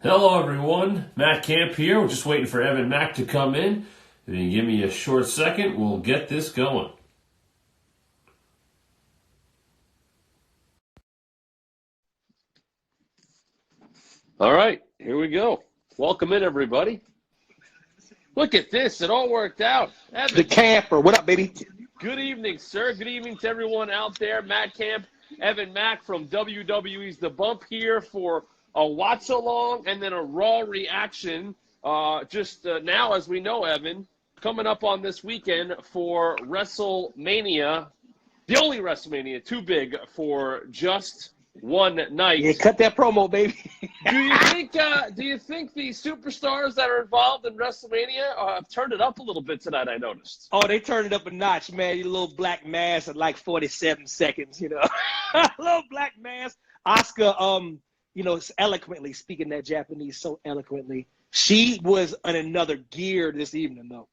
Hello, everyone. Matt Camp here. We're just waiting for Evan Mack to come in. If you give me a short second, we'll get this going. All right, here we go. Welcome in, everybody. Look at this. It all worked out. Evan, The camper. What up, baby? good evening, sir. Good evening to everyone out there. Matt Camp, Evan Mack from WWE's The Bump here for a watch-along and then a Raw reaction. Now, as we know, Evan, coming up on this weekend for WrestleMania, the only WrestleMania too big for just one night. Yeah, cut that promo, baby. Do you think the superstars that are involved in WrestleMania have turned it up a little bit tonight? I noticed. Oh, they turned it up a notch, man. Your little black mask at like 47 seconds, little black mask. Asuka, eloquently speaking that Japanese so eloquently. She was in another gear this evening, though.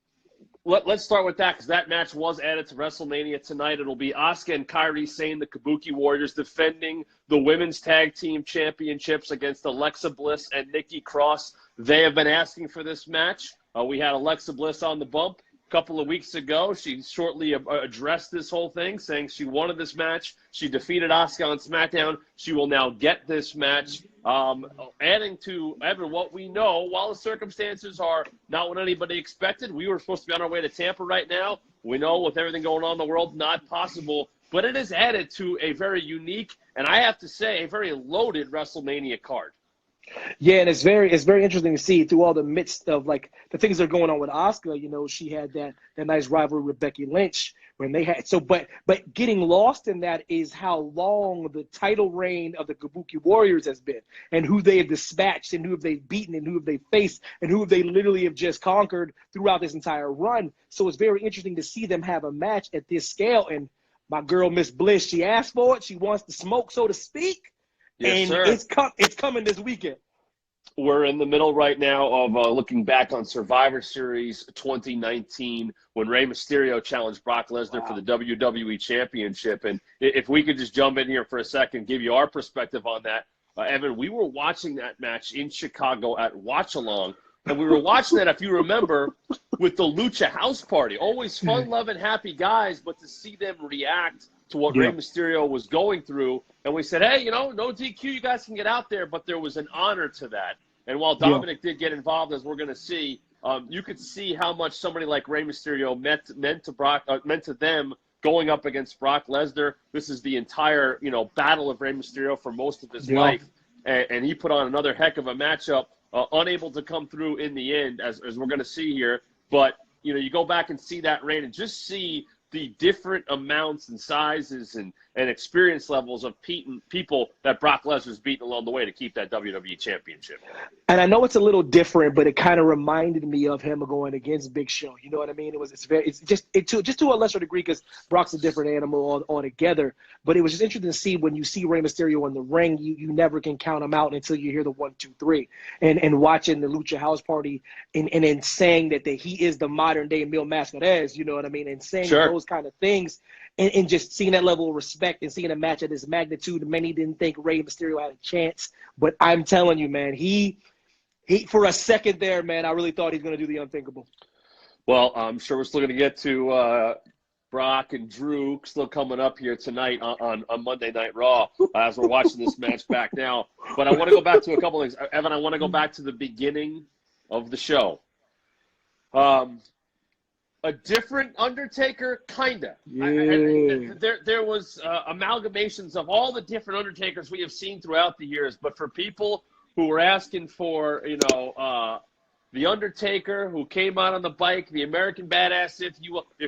Let's start with that because that match was added to WrestleMania tonight. It'll be Asuka and Kairi Sane, the Kabuki Warriors, defending the Women's Tag Team Championships against Alexa Bliss and Nikki Cross. They have been asking for this match. We had Alexa Bliss on the bump a couple of weeks ago. She shortly addressed this whole thing, saying she wanted this match. She defeated Asuka on SmackDown. She will now get this match. Adding to Evan, what we know, while the circumstances are not what anybody expected, we were supposed to be on our way to Tampa right now. We know with everything going on in the world, not possible, but it is added to a very unique, and I have to say, a very loaded WrestleMania card. Yeah, and it's very interesting to see through all the midst of like the things that are going on with Asuka. She had that nice rivalry with Becky Lynch when they had but getting lost in that is how long the title reign of the Kabuki Warriors has been and who they have dispatched and who have they beaten and who have they faced and who they literally have just conquered throughout this entire run. So it's very interesting to see them have a match at this scale. And my girl Miss Bliss, she asked for it. She wants the smoke, so to speak. Yes, and sir. It's coming this weekend. We're in the middle right now of looking back on Survivor Series 2019 when Rey Mysterio challenged Brock Lesnar for the WWE Championship. And if we could just jump in here for a second, give you our perspective on that. Evan, we were watching that match in Chicago at Watch Along, and we were watching that, if you remember, with the Lucha House Party. Always fun, loving, happy guys, but to see them react to what Rey Mysterio was going through. And we said, hey, no DQ, you guys can get out there, but there was an honor to that. And while Dominic did get involved, as we're going to see, you could see how much somebody like Rey Mysterio meant to them going up against Brock Lesnar. This is the entire, battle of Rey Mysterio for most of his life. And he put on another heck of a matchup, unable to come through in the end, as we're going to see here. But, you go back and see that reign and just see the different amounts and sizes and experience levels of people that Brock Lesnar's beaten along the way to keep that WWE Championship. And I know it's a little different, but it kind of reminded me of him going against Big Show. You know what I mean? It's just to a lesser degree because Brock's a different animal altogether. But it was just interesting to see when you see Rey Mysterio in the ring, you never can count him out until you hear the 1, 2, 3. And watching the Lucha House Party and then saying that he is the modern day Mil Mascares, you know what I mean? And saying those kind of things. And just seeing that level of respect and seeing a match of this magnitude, many didn't think Rey Mysterio had a chance. But I'm telling you, man, he for a second there, man, I really thought he was going to do the unthinkable. Well, I'm sure we're still going to get to Brock and Drew still coming up here tonight on Monday Night Raw as we're watching this match back now. But I want to go back to a couple things. Evan, I want to go back to the beginning of the show. A different Undertaker, kinda. Yeah. There was amalgamations of all the different Undertakers we have seen throughout the years. But for people who were asking for, the Undertaker who came out on the bike, the American Badass, if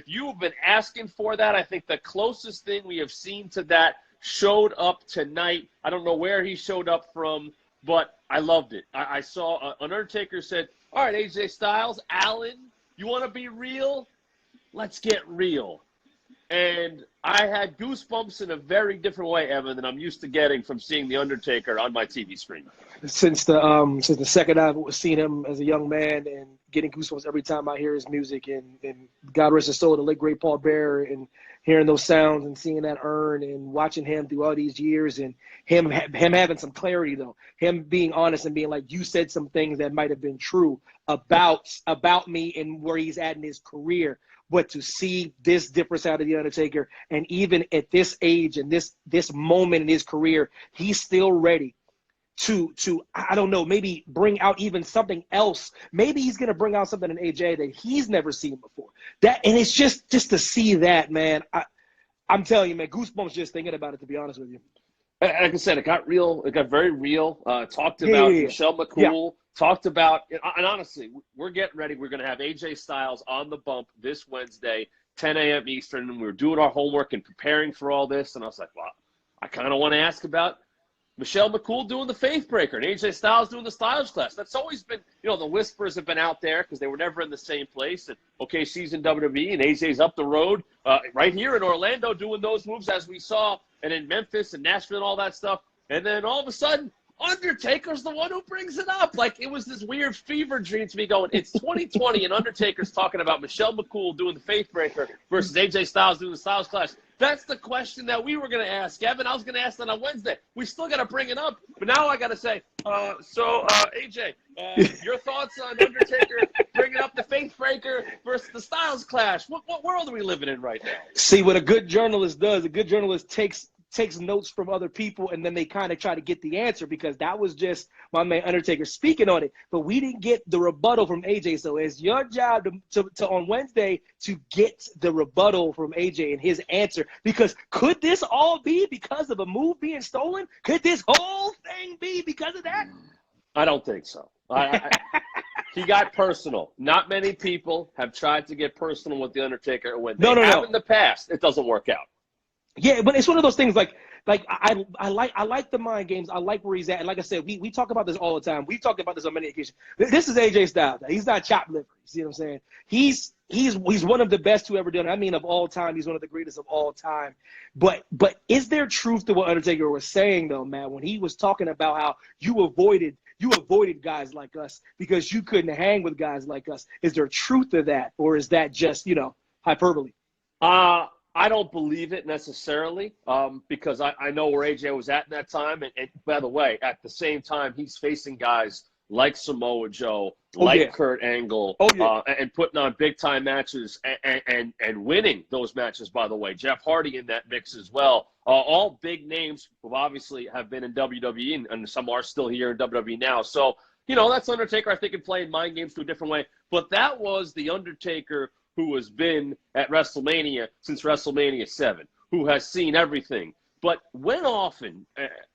you have been asking for that, I think the closest thing we have seen to that showed up tonight. I don't know where he showed up from, but I loved it. I saw an Undertaker said, all right, AJ Styles, Alan, you want to be real? Let's get real. And I had goosebumps in a very different way, Evan, than I'm used to getting from seeing The Undertaker on my TV screen. Since the second I've seen him as a young man and getting goosebumps every time I hear his music. And God rest his soul, the late great Paul Bearer, and hearing those sounds and seeing that urn and watching him through all these years, and him having some clarity though, him being honest and being like, you said some things that might have been true about me and where he's at in his career. But to see this difference out of The Undertaker, and even at this age and this moment in his career, he's still ready to I don't know, maybe bring out even something else. Maybe he's gonna bring out something in AJ that he's never seen before. And it's just to see that, man. I'm telling you, man, goosebumps just thinking about it, to be honest with you. Like I said, it got real. It got very real. Talked about Michelle McCool. Talked about, and honestly, we're getting ready. We're going to have AJ Styles on the bump this Wednesday, 10 a.m. Eastern, and we were doing our homework and preparing for all this. And I was like, well, I kind of want to ask about Michelle McCool doing the Faith Breaker and AJ Styles doing the Styles Clash. That's always been, the whispers have been out there because they were never in the same place. And, okay, she's in WWE and AJ's up the road right here in Orlando doing those moves as we saw, and in Memphis and Nashville and all that stuff. And then all of a sudden, Undertaker's the one who brings it up. Like, it was this weird fever dream to me going, it's 2020 and Undertaker's talking about Michelle McCool doing the Faith Breaker versus AJ Styles doing the Styles Clash. That's the question that we were going to ask, Evan. I was going to ask that on Wednesday. We still got to bring it up. But now I got to say, AJ, your thoughts on Undertaker bringing up the Faith Breaker versus the Styles Clash? What world are we living in right now? See, what a good journalist does, a good journalist takes notes from other people, and then they kind of try to get the answer, because that was just my man Undertaker speaking on it. But we didn't get the rebuttal from AJ. So it's your job to on Wednesday to get the rebuttal from AJ and his answer. Because could this all be because of a move being stolen? Could this whole thing be because of that? I don't think so. He got personal. Not many people have tried to get personal with The Undertaker. When they have in the past, it doesn't work out. Yeah, but it's one of those things like I like the mind games. I like where he's at. And like I said, we talk about this all the time. We've talked about this on many occasions. This is AJ Styles. He's not chopped liver. You see what I'm saying? He's one of the best to ever done it. I mean, of all time, he's one of the greatest of all time. But is there truth to what Undertaker was saying though, Matt, when he was talking about how you avoided guys like us because you couldn't hang with guys like us? Is there truth to that, or is that just, hyperbole? I don't believe it necessarily, because I know where AJ was at in that time. And by the way, at the same time, he's facing guys like Samoa Joe, Kurt Angle, and putting on big-time matches and winning those matches, by the way. Jeff Hardy in that mix as well. All big names who obviously have been in WWE, and some are still here in WWE now. So, that's Undertaker, I think, in playing mind games to a different way. But that was the Undertaker who has been at WrestleMania since WrestleMania 7, who has seen everything. But when often,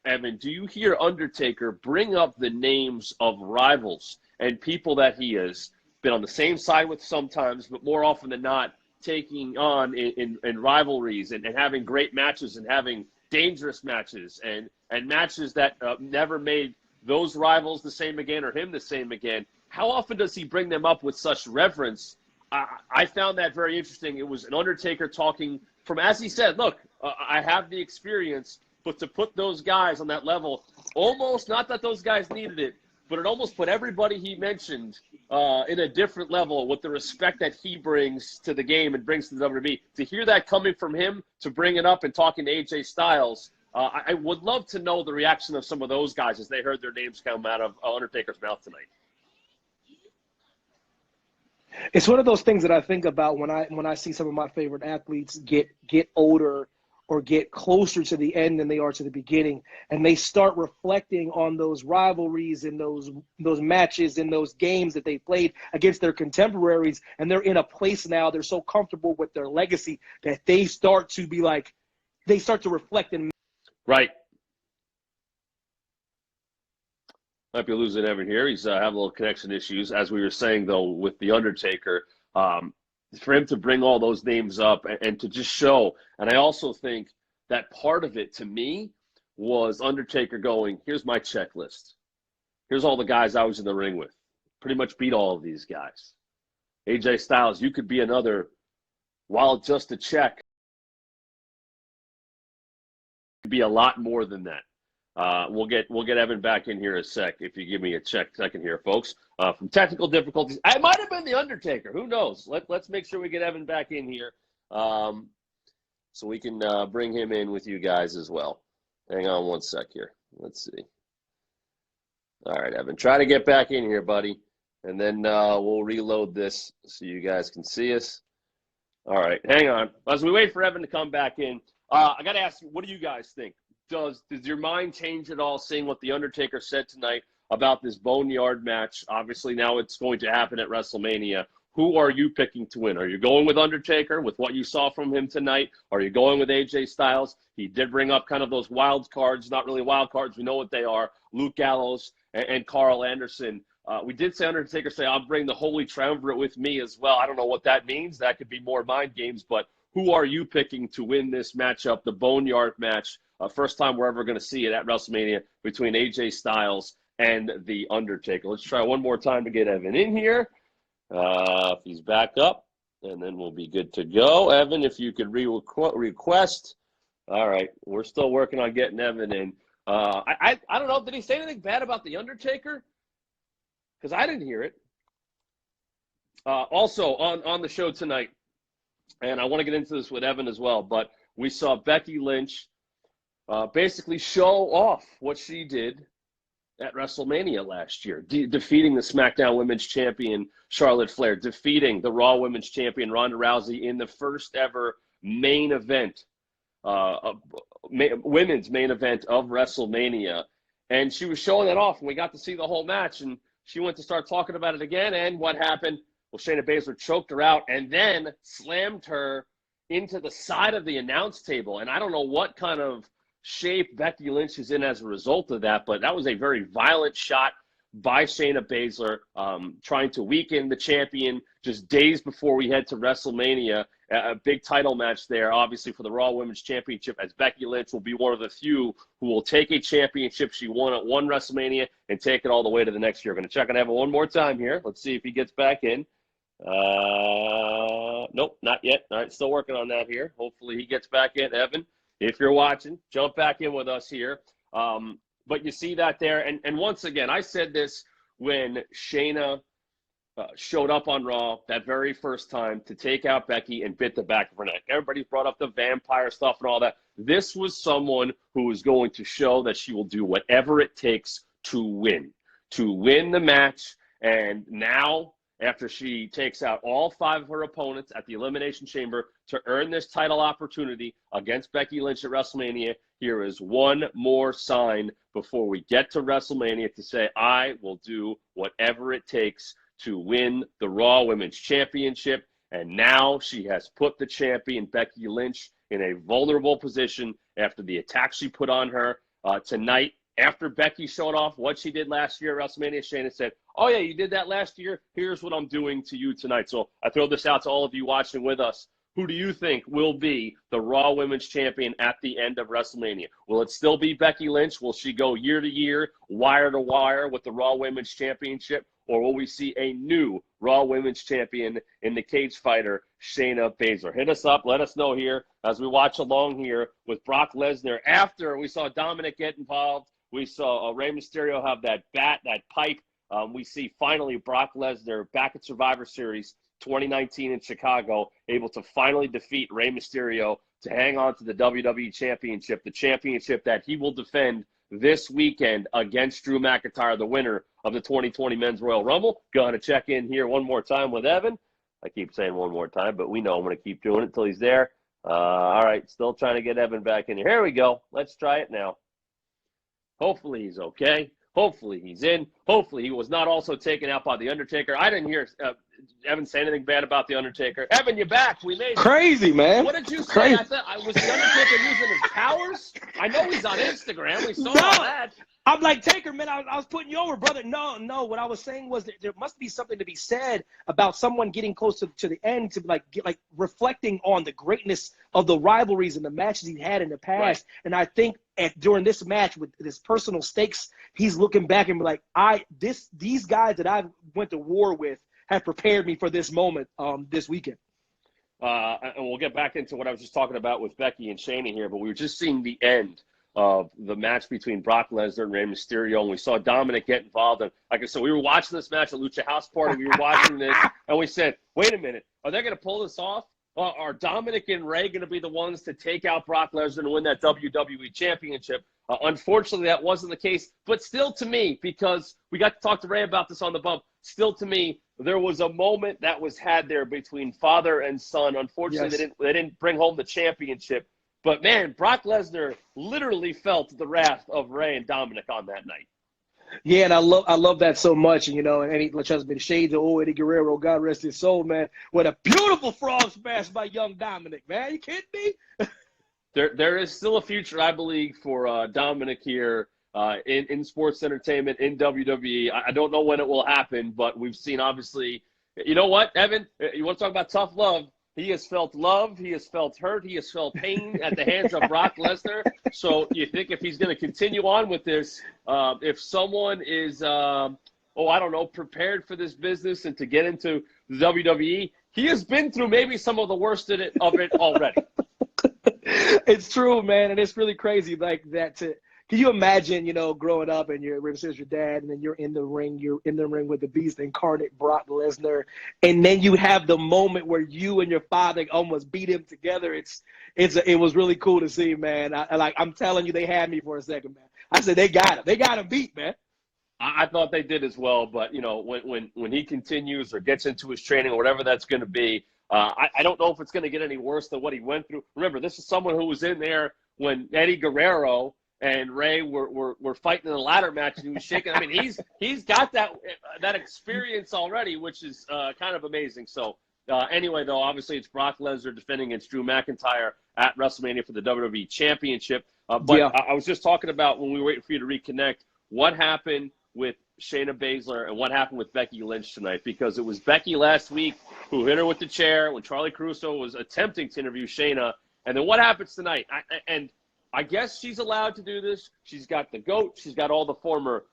Evan, do you hear Undertaker bring up the names of rivals and people that he has been on the same side with sometimes, but more often than not, taking on in rivalries and having great matches and having dangerous matches and matches that never made those rivals the same again or him the same again? How often does he bring them up with such reverence? I found that very interesting. It was an Undertaker talking from, as he said, look, I have the experience, but to put those guys on that level, almost, not that those guys needed it, but it almost put everybody he mentioned in a different level with the respect that he brings to the game and brings to the WWE. To hear that coming from him, to bring it up and talking to AJ Styles, I would love to know the reaction of some of those guys as they heard their names come out of Undertaker's mouth tonight. It's one of those things that I think about when I see some of my favorite athletes get older or get closer to the end than they are to the beginning, and they start reflecting on those rivalries and those matches and those games that they played against their contemporaries, and they're in a place now, they're so comfortable with their legacy that they start to be like, they start to reflect and right. Might be losing Evan here. He's having a little connection issues. As we were saying, though, with The Undertaker, for him to bring all those names up and to just show, and I also think that part of it, to me, was Undertaker going, here's my checklist. Here's all the guys I was in the ring with. Pretty much beat all of these guys. AJ Styles, you could be another, while just a check, be a lot more than that. We'll get Evan back in here a sec if you give me a second here, folks. From technical difficulties, it might have been the Undertaker. Who knows? Let's make sure we get Evan back in here, so we can bring him in with you guys as well. Hang on one sec here. Let's see. All right, Evan, try to get back in here, buddy, and then we'll reload this so you guys can see us. All right, hang on. As we wait for Evan to come back in, I got to ask you, what do you guys think? Does your mind change at all seeing what The Undertaker said tonight about this Boneyard match? Obviously, now it's going to happen at WrestleMania. Who are you picking to win? Are you going with Undertaker with what you saw from him tonight? Are you going with AJ Styles? He did bring up kind of those wild cards, not really wild cards. We know what they are. Luke Gallows and Carl Anderson. We did say Undertaker say, I'll bring the Holy Triumvirate with me as well. I don't know what that means. That could be more mind games, but who are you picking to win this matchup, the Boneyard match? First time we're ever going to see it at WrestleMania between AJ Styles and The Undertaker. Let's try one more time to get Evan in here. If he's back up, and then we'll be good to go. Evan, if you could request. All right, we're still working on getting Evan in. I don't know. Did he say anything bad about The Undertaker? Because I didn't hear it. Also, on the show tonight, and I want to get into this with Evan as well, but we saw Becky Lynch basically show off what she did at WrestleMania last year, defeating the SmackDown Women's Champion Charlotte Flair, defeating the Raw Women's Champion Ronda Rousey in the first ever main event, women's main event of WrestleMania. And she was showing that off, and we got to see the whole match, and she went to start talking about it again, and what happened? Well, Shayna Baszler choked her out and then slammed her into the side of the announce table. And I don't know what kind of shape Becky Lynch is in as a result of that, but that was a very violent shot by Shayna Baszler, trying to weaken the champion just days before we head to WrestleMania, a big title match there, obviously for the Raw Women's Championship, as Becky Lynch will be one of the few who will take a championship she won at one WrestleMania and take it all the way to the next year. We're going to check on Evan one more time here. Let's see if he gets back in. Nope, not yet. All right, still working on that here. Hopefully he gets back in. Evan, if you're watching, jump back in with us here. But you see that there. And once again, I said this when Shayna showed up on Raw that very first time to take out Becky and bit the back of her neck. Everybody's brought up the vampire stuff and all that. This was someone who is going to show that she will do whatever it takes to win the match. And now, after she takes out all 5 of her opponents at the Elimination Chamber to earn this title opportunity against Becky Lynch at WrestleMania, here is one more sign before we get to WrestleMania to say, I will do whatever it takes to win the Raw Women's Championship. And now she has put the champion, Becky Lynch, in a vulnerable position after the attack she put on her tonight. After Becky showed off what she did last year at WrestleMania, Shayna said, oh, yeah, you did that last year. Here's what I'm doing to you tonight. So I throw this out to all of you watching with us. Who do you think will be the Raw Women's Champion at the end of WrestleMania? Will it still be Becky Lynch? Will she go year to year, wire to wire with the Raw Women's Championship? Or will we see a new Raw Women's Champion in the cage fighter, Shayna Baszler? Hit us up. Let us know here as we watch along here with Brock Lesnar. After we saw Dominic get involved, we saw Rey Mysterio have that bat, that pipe. We see finally Brock Lesnar back at Survivor Series 2019 in Chicago, able to finally defeat Rey Mysterio to hang on to the WWE Championship, the championship that he will defend this weekend against Drew McIntyre, the winner of the 2020 Men's Royal Rumble. Going to check in here one more time with Evan. I keep saying one more time, but we know I'm going to keep doing it until he's there. All right, still trying to get Evan back in here. Here we go. Let's try it now. Hopefully he's okay. Hopefully he's in. Hopefully he was not also taken out by The Undertaker. I didn't hear Evan say anything bad about The Undertaker. Evan, you're back. We made it. Crazy, man. What did you say? Crazy. I thought, was The Undertaker using his powers? I know he's on Instagram. We saw all that. I'm like, Taker, man, I was putting you over, brother. No. What I was saying was that there must be something to be said about someone getting close to the end, to like reflecting on the greatness of the rivalries and the matches he had in the past. Right. And I think during this match with this personal stakes, he's looking back and be like, these guys that I went to war with have prepared me for this moment this weekend. And we'll get back into what I was just talking about with Becky and Shayna here, but we were just seeing the end of the match between Brock Lesnar and Rey Mysterio, and we saw Dominic get involved. And like I said, we were watching this match at Lucha House Party. We were watching this, and we said, wait a minute, are they going to pull this off? Are Dominic and Rey going to be the ones to take out Brock Lesnar and win that WWE Championship? Unfortunately, that wasn't the case. But still, to me, because we got to talk to Rey about this on the bump, still to me, there was a moment that was had there between father and son. Unfortunately, Yes. they didn't bring home the championship. But, man, Brock Lesnar literally felt the wrath of Rey and Dominic on that night. Yeah, and I love that so much. And, and he trust me, the shades of old Eddie Guerrero, God rest his soul, man. What a beautiful frog smash by young Dominic, man. You kidding me? There is still a future, I believe, for Dominic here in sports entertainment, in WWE. I don't know when it will happen, but we've seen, obviously, you know what, Evan? You want to talk about tough love? He has felt love. He has felt hurt. He has felt pain at the hands of Brock Lesnar. So you think if he's going to continue on with this, if someone is, I don't know, prepared for this business and to get into the WWE, he has been through maybe some of the worst of it already. It's true, man, and it's really crazy like that. Can you imagine, growing up and your dad, and then you're in the ring with the beast incarnate, Brock Lesnar, and then you have the moment where you and your father almost beat him together. It was really cool to see, man. I'm telling you, they had me for a second, man. I said they got him beat, man. I thought they did as well, but when he continues or gets into his training or whatever that's going to be, I don't know if it's going to get any worse than what he went through. Remember, this is someone who was in there when Eddie Guerrero and Rey were fighting in a ladder match, and he was shaking. I mean, he's got that experience already, which is kind of amazing. So anyway, though, obviously it's Brock Lesnar defending against Drew McIntyre at WrestleMania for the WWE Championship. But yeah. I was just talking about when we were waiting for you to reconnect, what happened with Shayna Baszler and what happened with Becky Lynch tonight, because it was Becky last week who hit her with the chair when Charlie Caruso was attempting to interview Shayna. And then what happens tonight? I guess she's allowed to do this. She's got the GOAT. She's got all the former,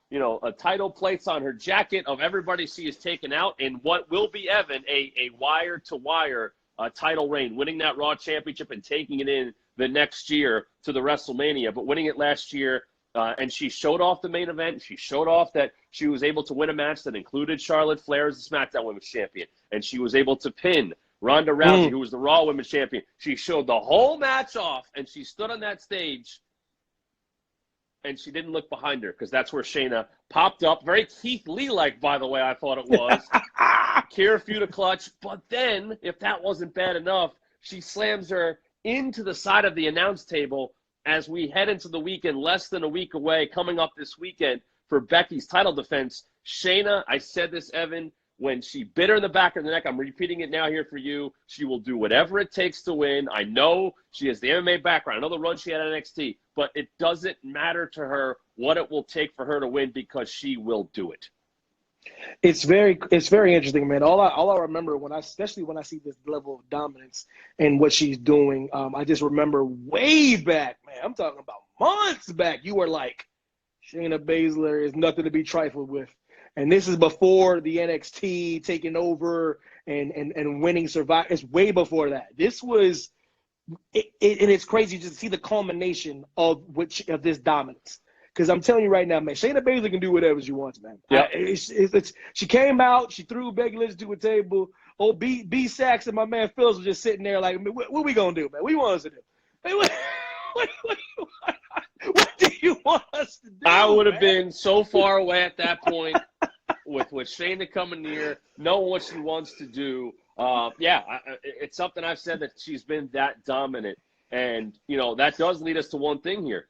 title plates on her jacket of everybody she has taken out in what will be, Evan, a wire-to-wire title reign, winning that Raw Championship and taking it in the next year to the WrestleMania, but winning it last year. And she showed off the main event. She showed off that she was able to win a match that included Charlotte Flair as the SmackDown Women's Champion. And she was able to pin Ronda Rousey, who was the Raw Women's Champion. She showed the whole match off, and she stood on that stage, and she didn't look behind her because that's where Shayna popped up. Very Keith Lee-like, by the way, I thought it was. Kirifuda clutch. But then, if that wasn't bad enough, she slams her into the side of the announce table as we head into the weekend, less than a week away, coming up this weekend for Becky's title defense. Shayna, I said this, Evan, when she bit her in the back of the neck, I'm repeating it now here for you, she will do whatever it takes to win. I know she has the MMA background. I know the run she had at NXT, but it doesn't matter to her what it will take for her to win because she will do it. It's very interesting, man. All I remember especially when I see this level of dominance and what she's doing, I just remember way back, man. I'm talking about months back. You were like, Shayna Baszler is nothing to be trifled with, and this is before the NXT taking over and winning Survivor. It's way before that. This was, and it's crazy just to see the culmination of this dominance. Because I'm telling you right now, man, Shayna Baszler can do whatever she wants, man. Yeah. She came out, she threw Becky Lynch to a table. Oh, B Sachs and my man Phillips was just sitting there like, what we gonna do, man? What do you want us to do? Hey, what do you want us to do? I would have been so far away at that point with Shayna coming near, knowing what she wants to do. It's something I've said that she's been that dominant. And, that does lead us to one thing here.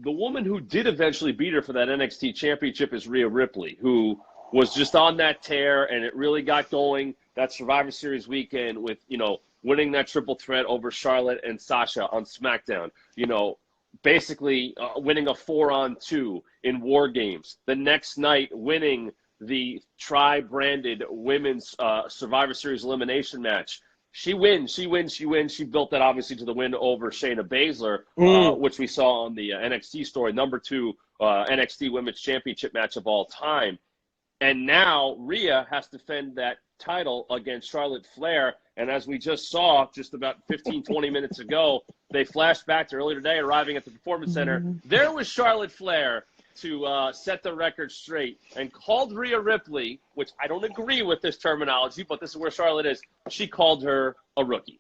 The woman who did eventually beat her for that NXT championship is Rhea Ripley, who was just on that tear, and it really got going that Survivor Series weekend with, winning that triple threat over Charlotte and Sasha on SmackDown. Basically winning a 4-on-2 in War Games. The next night winning the tri-branded women's Survivor Series elimination match. She wins. She built that, obviously, to the win over Shayna Baszler, which we saw on the NXT story, number 2 NXT Women's Championship match of all time. And now Rhea has to defend that title against Charlotte Flair. And as we just saw just about 15, 20 minutes ago, they flashed back to earlier today, arriving at the Performance Center. There was Charlotte Flair to set the record straight and called Rhea Ripley, which I don't agree with this terminology, but this is where Charlotte is. She called her a rookie.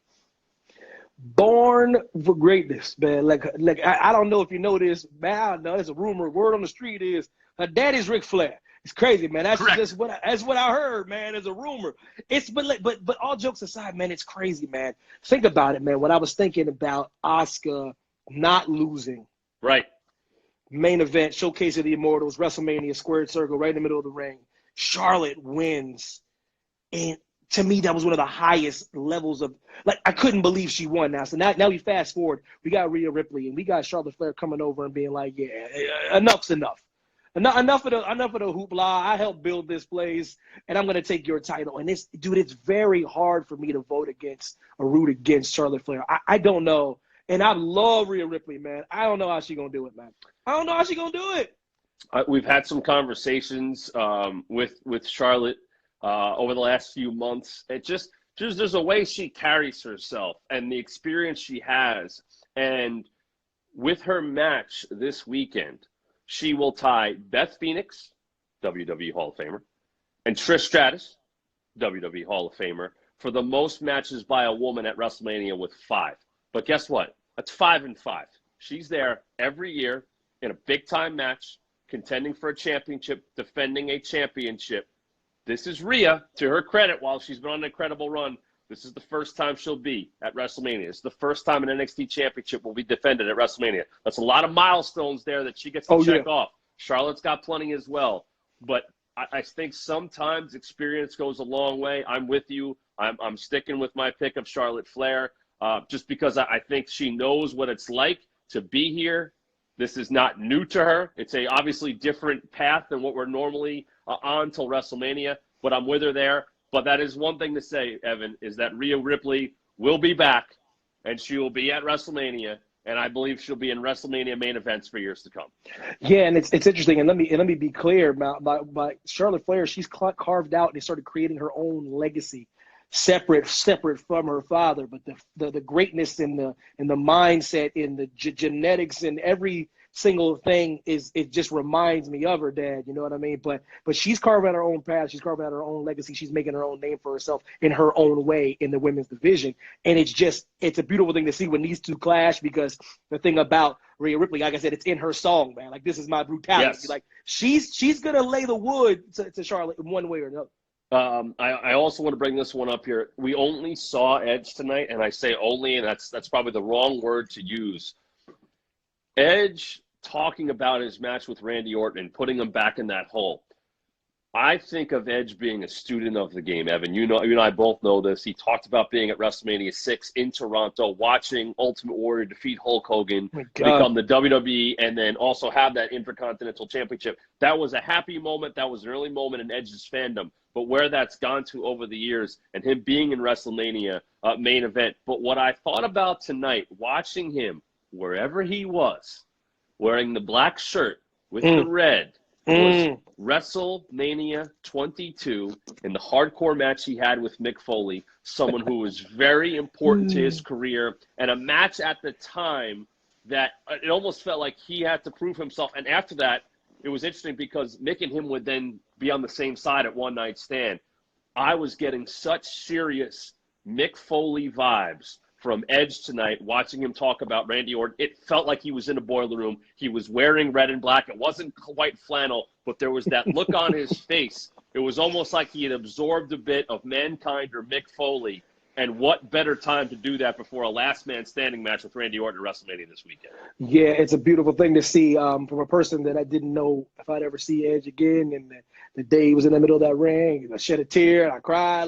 Born for greatness, man. Like I don't know if you know this, man. I don't know. There's a rumor. Word on the street is her daddy's Ric Flair. It's crazy, man. That's just what I heard, man. There's a rumor. But all jokes aside, man, it's crazy, man. Think about it, man. What I was thinking about Asuka not losing. Right. Main event, Showcase of the Immortals, WrestleMania, squared circle, right in the middle of the ring. Charlotte wins, and to me, that was one of the highest levels of, like, I couldn't believe she won now. So now we fast forward. We got Rhea Ripley, and we got Charlotte Flair coming over and being like, yeah, enough's enough. Enough of the hoopla. I helped build this place, and I'm going to take your title. And it's very hard for me to vote against or root against Charlotte Flair. I don't know. And I love Rhea Ripley, man. I don't know how she's going to do it, man. I don't know how she's going to do it. We've had some conversations with Charlotte over the last few months. It just there's a way she carries herself and the experience she has. And with her match this weekend, she will tie Beth Phoenix, WWE Hall of Famer, and Trish Stratus, WWE Hall of Famer, for the most matches by a woman at WrestleMania with 5. But guess what? That's 5 and 5. She's there every year in a big-time match, contending for a championship, defending a championship. This is Rhea, to her credit, while she's been on an incredible run, this is the first time she'll be at WrestleMania. It's the first time an NXT championship will be defended at WrestleMania. That's a lot of milestones there that she gets to check off. Charlotte's got plenty as well. But I think sometimes experience goes a long way. I'm with you. I'm sticking with my pick of Charlotte Flair just because I think she knows what it's like to be here. This is not new to her. It's a obviously different path than what we're normally on till WrestleMania, but I'm with her there. But that is one thing to say, Evan, is that Rhea Ripley will be back, and she will be at WrestleMania, and I believe she'll be in WrestleMania main events for years to come. Yeah, and it's interesting, and let me be clear by Charlotte Flair. She's carved out and started creating her own legacy, separate from her father. But the greatness in the mindset, in the genetics, and every single thing it just reminds me of her dad. You know what I mean? But she's carving out her own path. She's carving out her own legacy. She's making her own name for herself in her own way in the women's division. And it's a beautiful thing to see when these two clash, because the thing about Rhea Ripley, like I said, it's in her song, man. Like, this is my brutality. Yes. Like, she's gonna lay the wood to Charlotte in one way or another. I also want to bring this one up here. We only saw Edge tonight, and I say only, and that's probably the wrong word to use. Edge talking about his match with Randy Orton and putting him back in that hole. I think of Edge being a student of the game, Evan. You and I both know this. He talked about being at WrestleMania 6 in Toronto, watching Ultimate Warrior defeat Hulk Hogan, become the WWE, and then also have that Intercontinental Championship. That was a happy moment. That was an early moment in Edge's fandom. But where that's gone to over the years, and him being in WrestleMania main event. But what I thought about tonight, watching him, wherever he was, wearing the black shirt with the red, was WrestleMania 22 in the hardcore match he had with Mick Foley, someone who was very important to his career, and a match at the time that it almost felt like he had to prove himself. And after that, it was interesting because Mick and him would then be on the same side at One Night Stand. I was getting such serious Mick Foley vibes from Edge tonight, watching him talk about Randy Orton. It felt like he was in a boiler room. He was wearing red and black. It wasn't white flannel, but there was that look on his face. It was almost like he had absorbed a bit of Mankind or Mick Foley. And what better time to do that before a last man standing match with Randy Orton at WrestleMania this weekend? Yeah, it's a beautiful thing to see from a person that I didn't know if I'd ever see Edge again. And the day he was in the middle of that ring, I shed a tear and I cried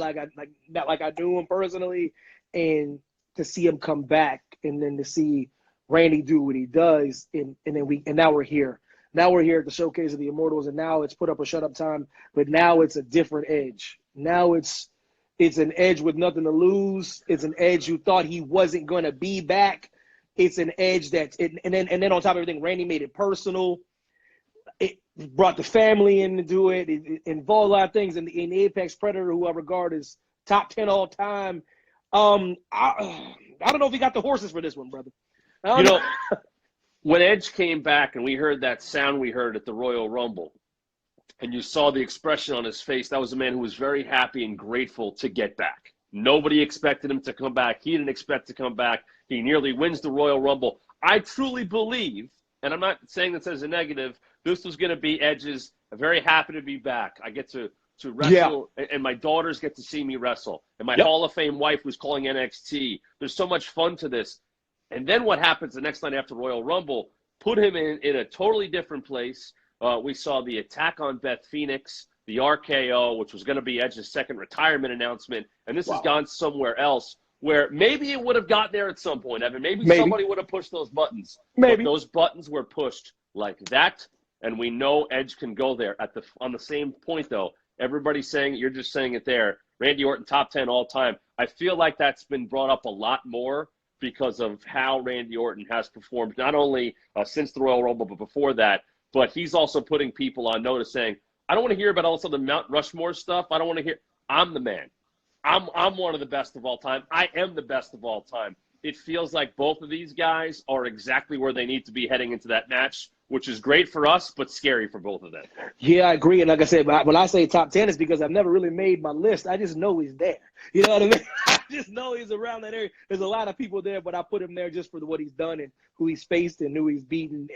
not like I knew him personally. And to see him come back, and then to see Randy do what he does, and now we're here. Now we're here at the Showcase of the Immortals, and now it's put up or shut up time. But now it's a different Edge. Now it's an Edge with nothing to lose. It's an Edge who thought he wasn't going to be back. It's an Edge and then on top of everything, Randy made it personal. It brought the family in to do it. It involved a lot of things. In the Apex Predator, who I regard as top 10 all time. I don't know if he got the horses for this one, brother. You know, when Edge came back and we heard that sound we heard at the Royal Rumble, and you saw the expression on his face, that was a man who was very happy and grateful to get back. Nobody expected him to come back. He didn't expect to come back. He nearly wins the Royal Rumble. I truly believe, and I'm not saying this as a negative, this was going to be Edge's very happy to be back. I get to wrestle, and my daughters get to see me wrestle. And my Hall of Fame wife was calling NXT. There's so much fun to this. And then what happens the next night after Royal Rumble put him in a totally different place. We saw the attack on Beth Phoenix, the RKO, which was going to be Edge's second retirement announcement. And this has gone somewhere else where maybe it would have gotten there at some point, Evan. Maybe. Somebody would have pushed those buttons. Maybe. But those buttons were pushed like that, and we know Edge can go there. On the same point, though, everybody's saying it, you're just saying it there. Randy Orton, top 10 all time. I feel like that's been brought up a lot more because of how Randy Orton has performed, not only since the Royal Rumble, but before that. But he's also putting people on notice saying, I don't want to hear about also the Mount Rushmore stuff. I don't want to hear. I'm the man. I'm one of the best of all time. I am the best of all time. It feels like both of these guys are exactly where they need to be heading into that match, which is great for us, but scary for both of them. Yeah, I agree. And like I said, when I say top 10, it's because I've never really made my list. I just know he's there. You know what I mean? I just know he's around that area. There's a lot of people there, but I put him there just for what he's done and who he's faced and who he's beaten.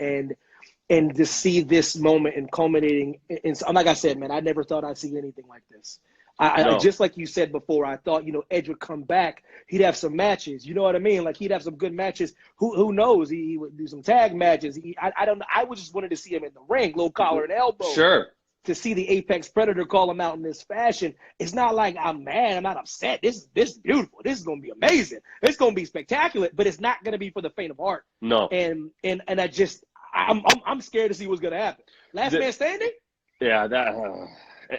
And to see this moment and culminating in, like I said, man, I never thought I'd see anything like this. I just like you said before, I thought, Edge would come back. He'd have some matches. You know what I mean? Like, he'd have some good matches. Who knows? He would do some tag matches. I don't know. I just wanted to see him in the ring, low collar and elbow. Sure. To see the Apex Predator call him out in this fashion, it's not like I'm mad. I'm not upset. This is beautiful. This is going to be amazing. It's going to be spectacular, but it's not going to be for the faint of heart. No. And I'm scared to see what's going to happen. Last man standing? Yeah,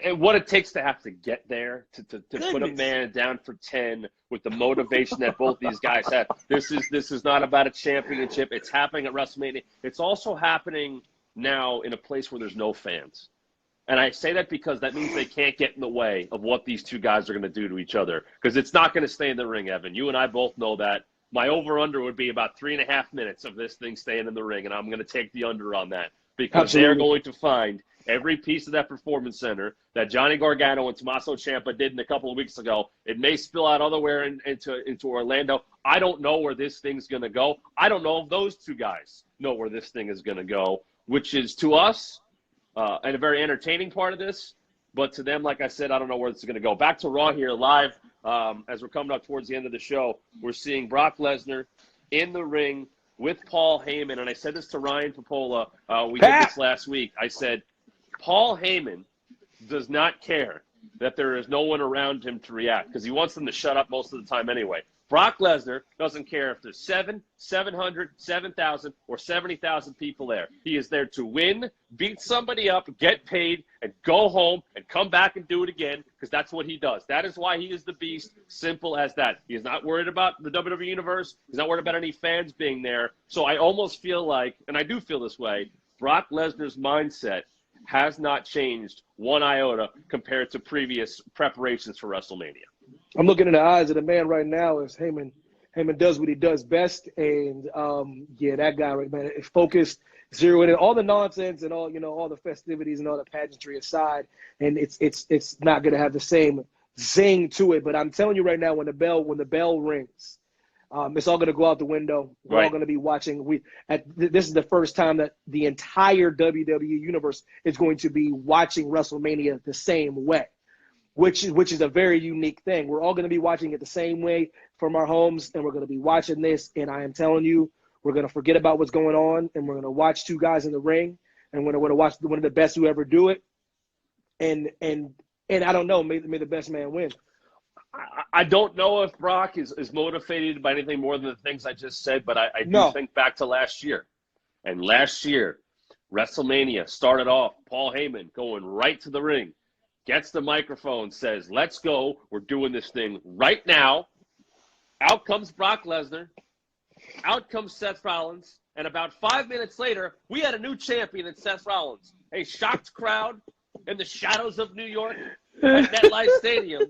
and what it takes to have to get there, to put a man down for 10 with the motivation that both these guys have. This is not about a championship. It's happening at WrestleMania. It's also happening now in a place where there's no fans. And I say that because that means they can't get in the way of what these two guys are going to do to each other. Because it's not going to stay in the ring, Evan. You and I both know that. My over-under would be about 3.5 minutes of this thing staying in the ring, and I'm going to take the under on that. Because they're going to find every piece of that performance center that Johnny Gargano and Tommaso Ciampa did a couple of weeks ago. It may spill out otherwhere into Orlando. I don't know where this thing's going to go. I don't know if those two guys know where this thing is going to go, which is to us and a very entertaining part of this. But to them, like I said, I don't know where this is going to go. Back to Raw here live as we're coming up towards the end of the show. We're seeing Brock Lesnar in the ring with Paul Heyman. And I said this to Ryan Popola. We did this last week. I said, Paul Heyman does not care that there is no one around him to react because he wants them to shut up most of the time anyway. Brock Lesnar doesn't care if there's 700, 7,000, or 70,000 people there. He is there to win, beat somebody up, get paid, and go home and come back and do it again because that's what he does. That is why he is the beast. Simple as that. He is not worried about the WWE Universe. He's not worried about any fans being there. So I almost feel like, and I do feel this way, Brock Lesnar's mindset has not changed one iota compared to previous preparations for WrestleMania. I'm looking in the eyes of the man right now as Heyman does what he does best. And, that guy right, man, is focused, zeroing in all the nonsense and all the festivities and all the pageantry aside. And it's not going to have the same zing to it. But I'm telling you right now, when the bell rings, it's all going to go out the window. We're all going to be watching. This is the first time that the entire WWE universe is going to be watching WrestleMania the same way, which is a very unique thing. We're all going to be watching it the same way from our homes, and we're going to be watching this. And I am telling you, we're going to forget about what's going on, and we're going to watch two guys in the ring, and we're going to watch one of the best who ever do it. And I don't know, may the best man win. I don't know if Brock is motivated by anything more than the things I just said, but I do think back to last year. And last year, WrestleMania started off, Paul Heyman going right to the ring, gets the microphone, says, let's go. We're doing this thing right now. Out comes Brock Lesnar. Out comes Seth Rollins. And about 5 minutes later, we had a new champion in Seth Rollins. A shocked crowd in the shadows of New York at MetLife Stadium.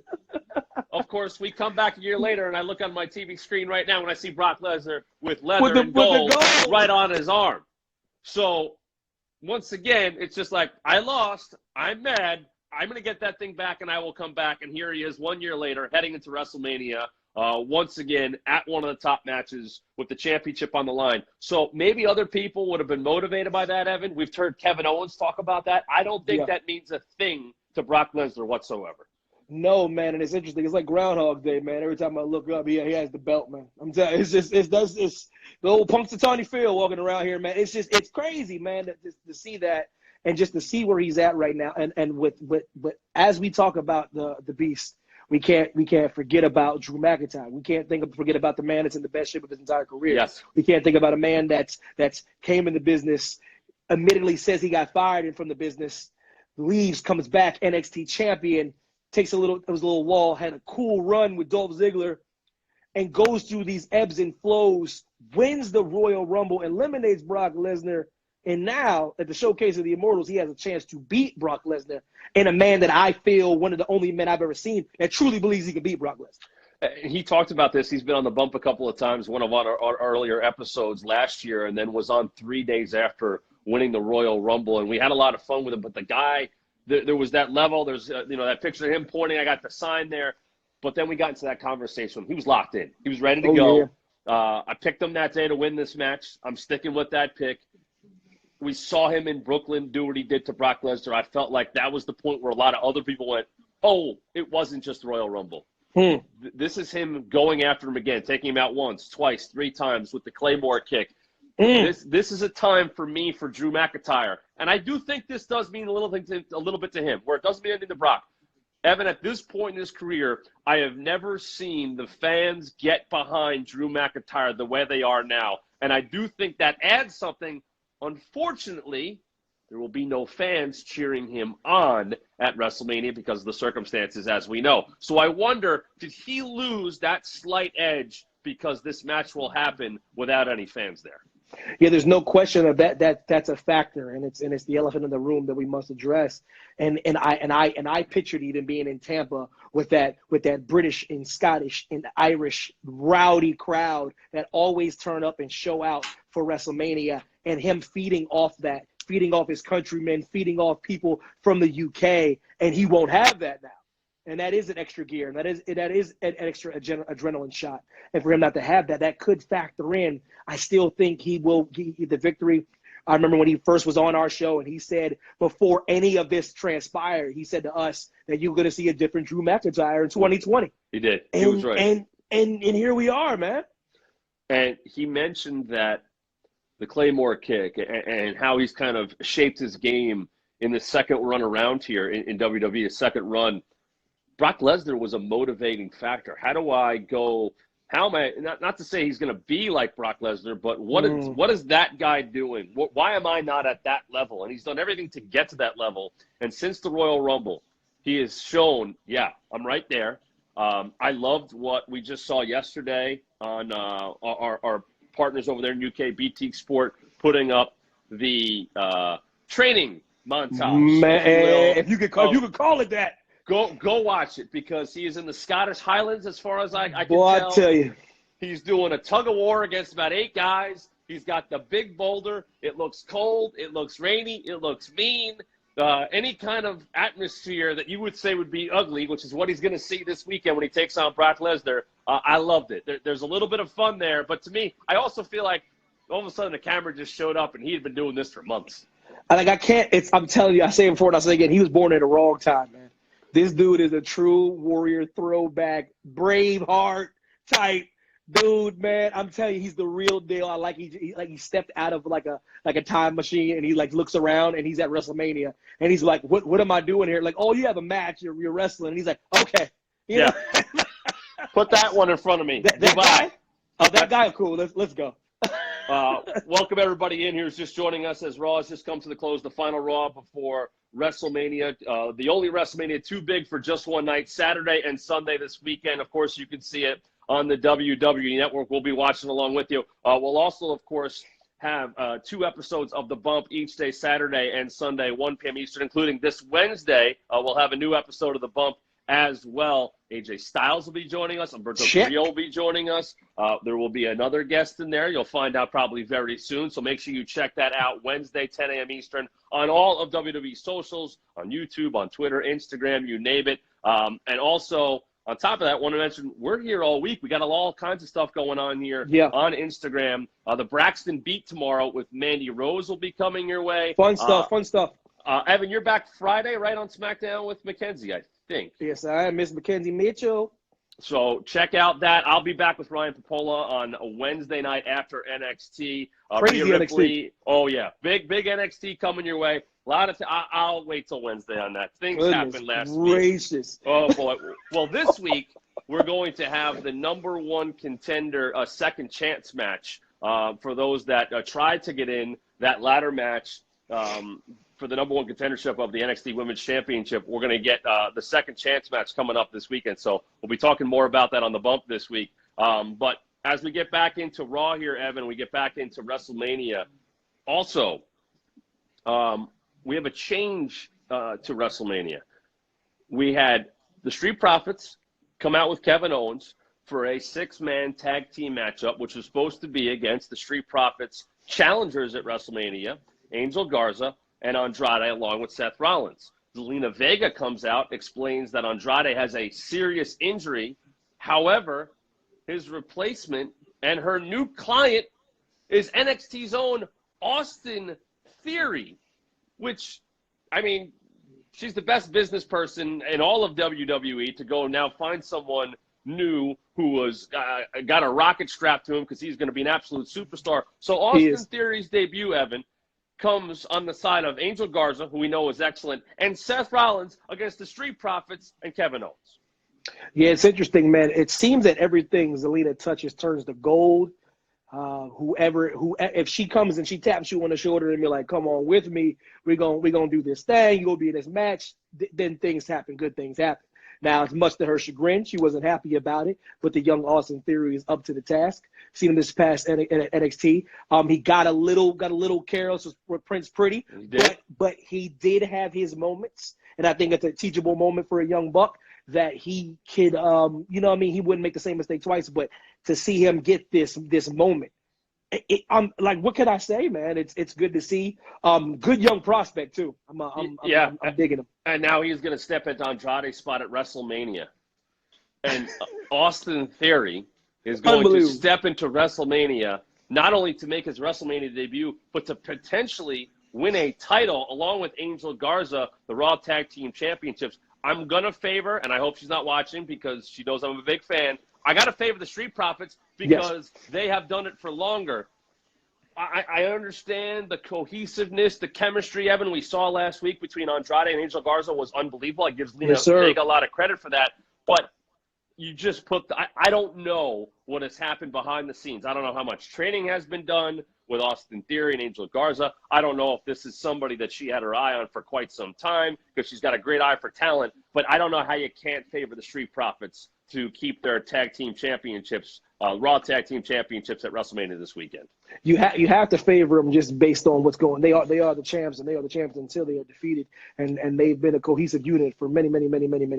of course, we come back a year later, and I look on my TV screen right now, and I see Brock Lesnar with With leather the and gold gold. right on his arm. So, once again, it's just like, I lost. I'm mad. I'm going to get that thing back, and I will come back. And here he is 1 year later, heading into WrestleMania, once again at one of the top matches with the championship on the line. So maybe other people would have been motivated by that, Evan. We've heard Kevin Owens talk about that. I don't think that means a thing to Brock Lesnar whatsoever. No, man, and it's interesting. It's like Groundhog Day, man. Every time I look up, he has the belt, man. I'm telling you, it's the old Punxsutawney Phil walking around here, man. It's crazy, man, to see that and just to see where he's at right now. And with as we talk about the Beast, we can't forget about Drew McIntyre. We can't forget about the man that's in the best shape of his entire career. Yes. We can't think about a man that's came in the business, admittedly says he got fired and from the business, leaves, comes back, NXT champion. Takes a little wall, had a cool run with Dolph Ziggler, and goes through these ebbs and flows, wins the Royal Rumble, eliminates Brock Lesnar, and now at the Showcase of the Immortals, he has a chance to beat Brock Lesnar, and a man that I feel one of the only men I've ever seen that truly believes he can beat Brock Lesnar. He talked about this. He's been on the bump a couple of times, one of our earlier episodes last year, and then was on 3 days after winning the Royal Rumble, and we had a lot of fun with him, but the guy – there was that level. There's, that picture of him pointing. I got the sign there. But then we got into that conversation. He was locked in. He was ready to go. Yeah. I picked him that day to win this match. I'm sticking with that pick. We saw him in Brooklyn do what he did to Brock Lesnar. I felt like that was the point where a lot of other people went, oh, it wasn't just Royal Rumble. This is him going after him again, taking him out once, twice, 3 times with the Claymore kick. This is a time for me for Drew McIntyre. And I do think this does mean a little bit to him, where it doesn't mean anything to Brock. Evan, at this point in his career, I have never seen the fans get behind Drew McIntyre the way they are now. And I do think that adds something. Unfortunately, there will be no fans cheering him on at WrestleMania because of the circumstances, as we know. So I wonder, did he lose that slight edge because this match will happen without any fans there? Yeah, there's no question of that's a factor, and it's the elephant in the room that we must address. And I pictured even being in Tampa with that British and Scottish and Irish rowdy crowd that always turn up and show out for WrestleMania, and him feeding off his countrymen, feeding off people from the UK, and he won't have that now. And that is an extra gear. And that is an extra adrenaline shot. And for him not to have that could factor in. I still think he will get the victory. I remember when he first was on our show, and he said before any of this transpired, he said to us that you're going to see a different Drew McIntyre in 2020. He did. He was right. And here we are, man. And he mentioned that the Claymore kick and how he's kind of shaped his game in the second run around here in WWE, his second run. Brock Lesnar was a motivating factor. How do I go – how am I – not to say he's going to be like Brock Lesnar, but what is that guy doing? Why am I not at that level? And he's done everything to get to that level. And since the Royal Rumble, he has shown, yeah, I'm right there. I loved what we just saw yesterday on our partners over there in UK, BT Sport, putting up the training montage. Man, if you could call it that. Go watch it, because he is in the Scottish Highlands as far as I can Boy, tell. I tell you. He's doing a tug-of-war against about 8 guys. He's got the big boulder. It looks cold. It looks rainy. It looks mean. Any kind of atmosphere that you would say would be ugly, which is what he's going to see this weekend when he takes on Brock Lesnar. I loved it. There's a little bit of fun there. But to me, I also feel like all of a sudden the camera just showed up, and he had been doing this for months. I'm telling you, I say it before and I say it again, he was born at the wrong time, man. This dude is a true warrior throwback, Braveheart type dude, man. I'm telling you, he's the real deal. I like he stepped out of like a time machine, and he like looks around, and he's at WrestleMania, and he's like, what am I doing here? Like, oh, you have a match, you're wrestling, and he's like, okay, you know? Put that one in front of me. that guy? Oh, that guy, cool. Let's go. Welcome everybody in here who's just joining us as Raw has just come to the close, the final Raw before WrestleMania, the only WrestleMania too big for just one night, Saturday and Sunday this weekend. Of course, you can see it on the WWE Network. We'll be watching along with you. We'll also, of course, have 2 episodes of The Bump each day, Saturday and Sunday, 1 p.m. Eastern, including this Wednesday. We'll have a new episode of The Bump as well. AJ Styles will be joining us. Umberto Check. Carrillo will be joining us. There will be another guest in there. You'll find out probably very soon. So make sure you check that out Wednesday, 10 a.m. Eastern on all of WWE socials, on YouTube, on Twitter, Instagram, you name it. And also, on top of that, I want to mention we're here all week. We got all kinds of stuff going on here on Instagram. The Braxton Beat tomorrow with Mandy Rose will be coming your way. Fun stuff. Evan, you're back Friday, right, on SmackDown with Mackenzie, I think. Yes, I Miss Mackenzie Mitchell. So check out that. I'll be back with Ryan Popola on a Wednesday night after NXT. Crazy Rhea Ripley. NXT. Oh, yeah. Big NXT coming your way. A lot of I'll wait till Wednesday on that. Things happened last week. Oh, boy. Well, this week, we're going to have the number one contender second chance match for those that tried to get in that ladder match for the number one contendership of the NXT Women's Championship. We're going to get the second chance match coming up this weekend. So we'll be talking more about that on the bump this week. But as we get back into Raw here, Evan, we get back into WrestleMania. Also, we have a change to WrestleMania. We had the Street Profits come out with Kevin Owens for a 6-man tag team matchup, which was supposed to be against the Street Profits challengers at WrestleMania, Angel Garza and Andrade, along with Seth Rollins. Zelina Vega comes out, explains that Andrade has a serious injury. However, his replacement and her new client is NXT's own Austin Theory, which, I mean, she's the best business person in all of WWE to go now find someone new who was got a rocket strapped to him because he's going to be an absolute superstar. So Austin Theory's debut, Evan, comes on the side of Angel Garza, who we know is excellent, and Seth Rollins against the Street Profits and Kevin Owens. Yeah, it's interesting, man. It seems that everything Zelina touches turns to gold. If she comes and she taps you on the shoulder and be like, "Come on with me, we're gonna do this thing. You'll be in this match." Then things happen. Good things happen. Now, as much to her chagrin, she wasn't happy about it, but the young Austin Theory is up to the task. Seen him this past NXT. He got a little careless with Prince Pretty, but he did have his moments, and I think it's a teachable moment for a young buck that he could, he wouldn't make the same mistake twice, but to see him get this moment. I'm like, what can I say, man? It's good to see. Good young prospect too. I'm digging him. And now he's going to step into Andrade's spot at WrestleMania, and Austin Theory is going to step into WrestleMania not only to make his WrestleMania debut, but to potentially win a title along with Angel Garza, the Raw Tag Team Championships. I'm gonna favor, and I hope she's not watching because she knows I'm a big fan. I got to favor the Street Profits because they have done it for longer. I understand the cohesiveness, the chemistry, Evan, we saw last week between Andrade and Angel Garza was unbelievable. I give Zelina Vega a lot of credit for that. But you just put I don't know what has happened behind the scenes. I don't know how much training has been done with Austin Theory and Angel Garza. I don't know if this is somebody that she had her eye on for quite some time because she's got a great eye for talent. But I don't know how you can't favor the Street Profits to keep their tag team championships, Raw Tag Team Championships at WrestleMania this weekend. You have to favor them just based on what's going. They are the champs, and they are the champs until they are defeated, and they've been a cohesive unit for many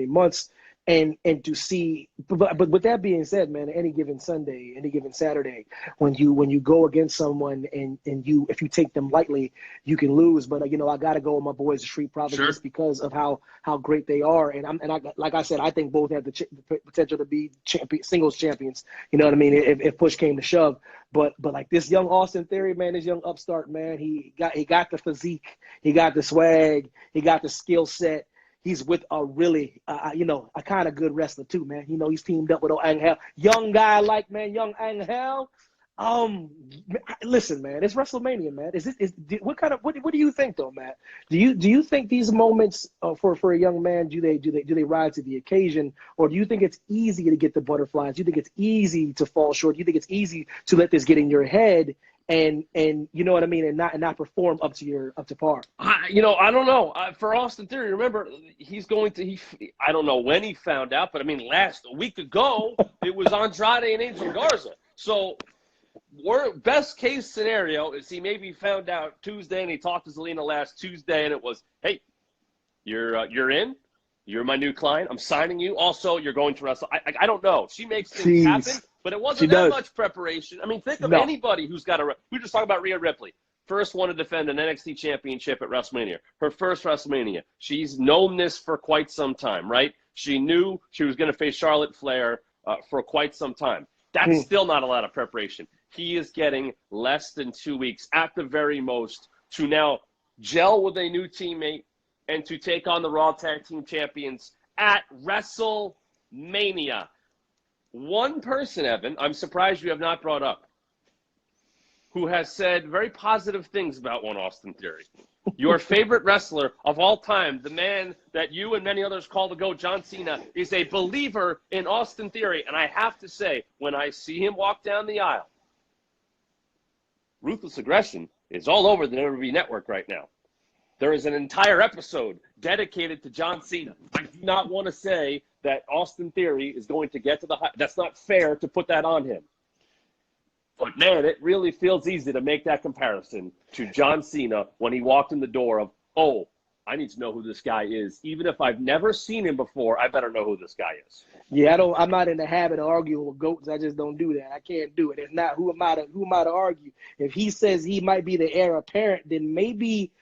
months. And to see, but with that being said, man, any given Sunday, any given Saturday, when you go against someone and if you take them lightly, you can lose. But I got to go with my boys, the Street Profits, just because of how great they are. And like I said, I think both have the potential to be singles champions. You know what I mean? If push came to shove. But like this young Austin Theory, man, this young upstart, man, he got the physique, he got the swag, he got the skill set. He's with a really, a kind of good wrestler too, man. He's teamed up with Angel. Young guy young Angel. Listen, man, it's WrestleMania, man. What do you think though, Matt? Do you think these moments for a young man do they rise to the occasion, or do you think it's easy to get the butterflies? Do you think it's easy to fall short? Do you think it's easy to let this get in your head? And you know what I mean, and not perform up to par. I don't know. For Austin Theory, remember I don't know when he found out, but I mean, a week ago it was Andrade and Angel Garza. So, best case scenario is he maybe found out Tuesday and he talked to Zelina last Tuesday and it was, hey, you're in. You're my new client. I'm signing you. Also, you're going to wrestle. I don't know. She makes things Jeez. happen, but it She wasn't that does. much preparation. I mean, think of No. anybody who's got a – we just talked about Rhea Ripley. First one to defend an NXT championship at WrestleMania. Her first WrestleMania. She's known this for quite some time, right? She knew she was going to face Charlotte Flair for quite some time. That's still not a lot of preparation. He is getting less than 2 weeks at the very most to now gel with a new teammate and to take on the Raw Tag Team Champions at WrestleMania. One person, Evan, I'm surprised you have not brought up, who has said very positive things about one Austin Theory. Your favorite wrestler of all time, the man that you and many others call the GOAT, John Cena, is a believer in Austin Theory. And I have to say, when I see him walk down the aisle, Ruthless Aggression is all over the WWE Network right now. There is an entire episode dedicated to John Cena. I do not want to say that Austin Theory is going to get to the high. That's not fair to put that on him. But, man, it really feels easy to make that comparison to John Cena when he walked in the door of, oh, I need to know who this guy is. Even if I've never seen him before, I better know who this guy is. Yeah, I'm not in the habit of arguing with goats. I just don't do that. I can't do it. It's not who am I to argue. If he says he might be the heir apparent, then maybe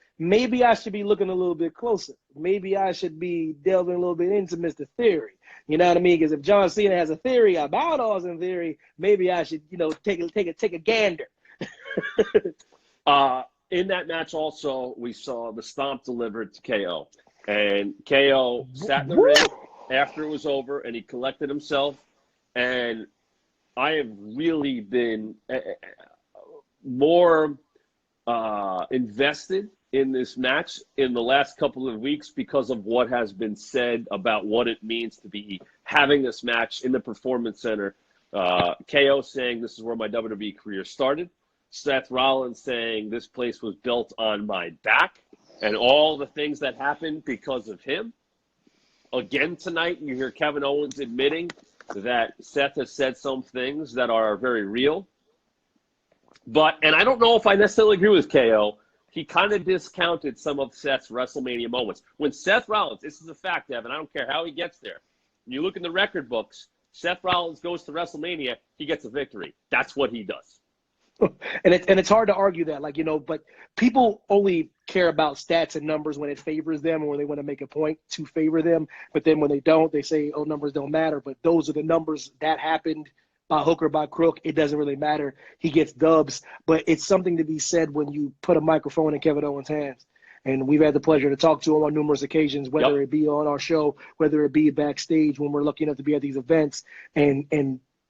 I should be looking a little bit closer. Maybe I should be delving a little bit into Mr. Theory. You know what I mean? Because if John Cena has a theory about Austin Theory, maybe I should, take a gander. In that match also, we saw the stomp delivered to KO. And KO sat in the ring after it was over, and he collected himself. And I have really been more invested in this match in the last couple of weeks because of what has been said about what it means to be having this match in the Performance Center. KO saying this is where my WWE career started. Seth Rollins saying this place was built on my back and all the things that happened because of him. Again tonight, you hear Kevin Owens admitting that Seth has said some things that are very real. And I don't know if I necessarily agree with KO. He kind of discounted some of Seth's WrestleMania moments. When Seth Rollins, this is a fact, Evan, I don't care how he gets there. When you look in the record books, Seth Rollins goes to WrestleMania, he gets a victory. That's what he does. And it's hard to argue that, but people only care about stats and numbers when it favors them or when they want to make a point to favor them. But then when they don't, they say, oh, numbers don't matter. But those are the numbers that happened by hook or by crook. It doesn't really matter. He gets dubs. But it's something to be said when you put a microphone in Kevin Owens' hands. And we've had the pleasure to talk to him on numerous occasions, whether it be on our show, whether it be backstage when we're lucky enough to be at these events. And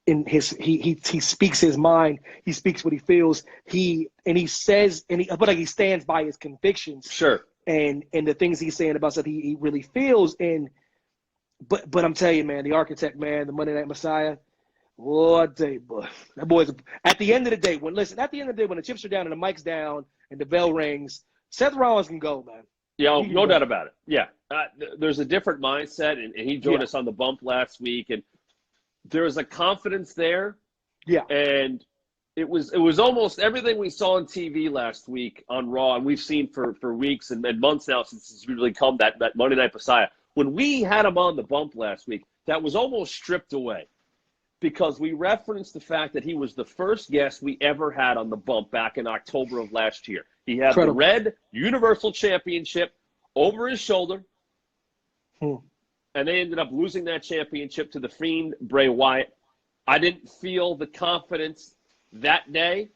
he speaks his mind. He speaks what he feels. He says, but he stands by his convictions. Sure. And the things he's saying about stuff he really feels. But I'm telling you, man, the architect, man, the Monday Night Messiah. What day, boy. That boy's at the end of the day, when the chips are down and the mic's down and the bell rings, Seth Rollins can go, man. Yeah, no doubt about it. Yeah. There's a different mindset, and he joined us on the bump last week, and there was a confidence there. Yeah. And it was almost everything we saw on TV last week on Raw, and we've seen for weeks and months now since it's really come that Monday Night Messiah. When we had him on the bump last week, that was almost stripped away because we referenced the fact that he was the first guest we ever had on the bump back in October of last year. He had the red Universal Championship over his shoulder. And they ended up losing that championship to the Fiend, Bray Wyatt. I didn't feel the confidence that day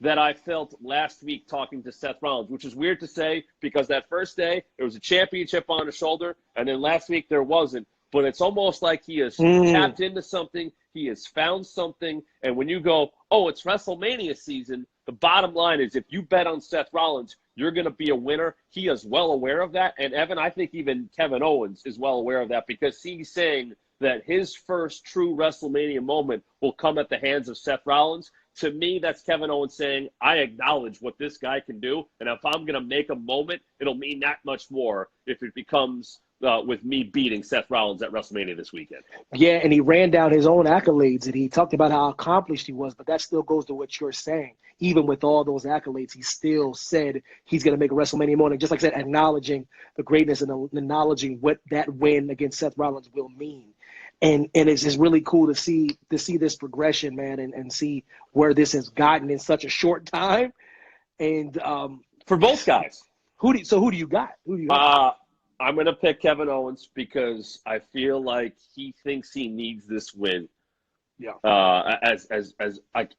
that I felt last week talking to Seth Rollins, which is weird to say because that first day there was a championship on his shoulder, and then last week there wasn't. But it's almost like he has tapped into something. He has found something. And when you go, oh, it's WrestleMania season, the bottom line is if you bet on Seth Rollins, you're going to be a winner. He is well aware of that. And, Evan, I think even Kevin Owens is well aware of that because he's saying that his first true WrestleMania moment will come at the hands of Seth Rollins. To me, that's Kevin Owens saying, I acknowledge what this guy can do, and if I'm going to make a moment, it'll mean that much more if it becomes with me beating Seth Rollins at WrestleMania this weekend. Yeah, and he ran down his own accolades, and he talked about how accomplished he was, but that still goes to what you're saying. Even with all those accolades, he still said he's going to make a WrestleMania morning, just like I said, acknowledging the greatness and acknowledging what that win against Seth Rollins will mean. And it's just really cool to see this progression, man, and see where this has gotten in such a short time. And for both guys. Who do you got? Who do you got? I'm going to pick Kevin Owens because I feel like he thinks he needs this win. Yeah.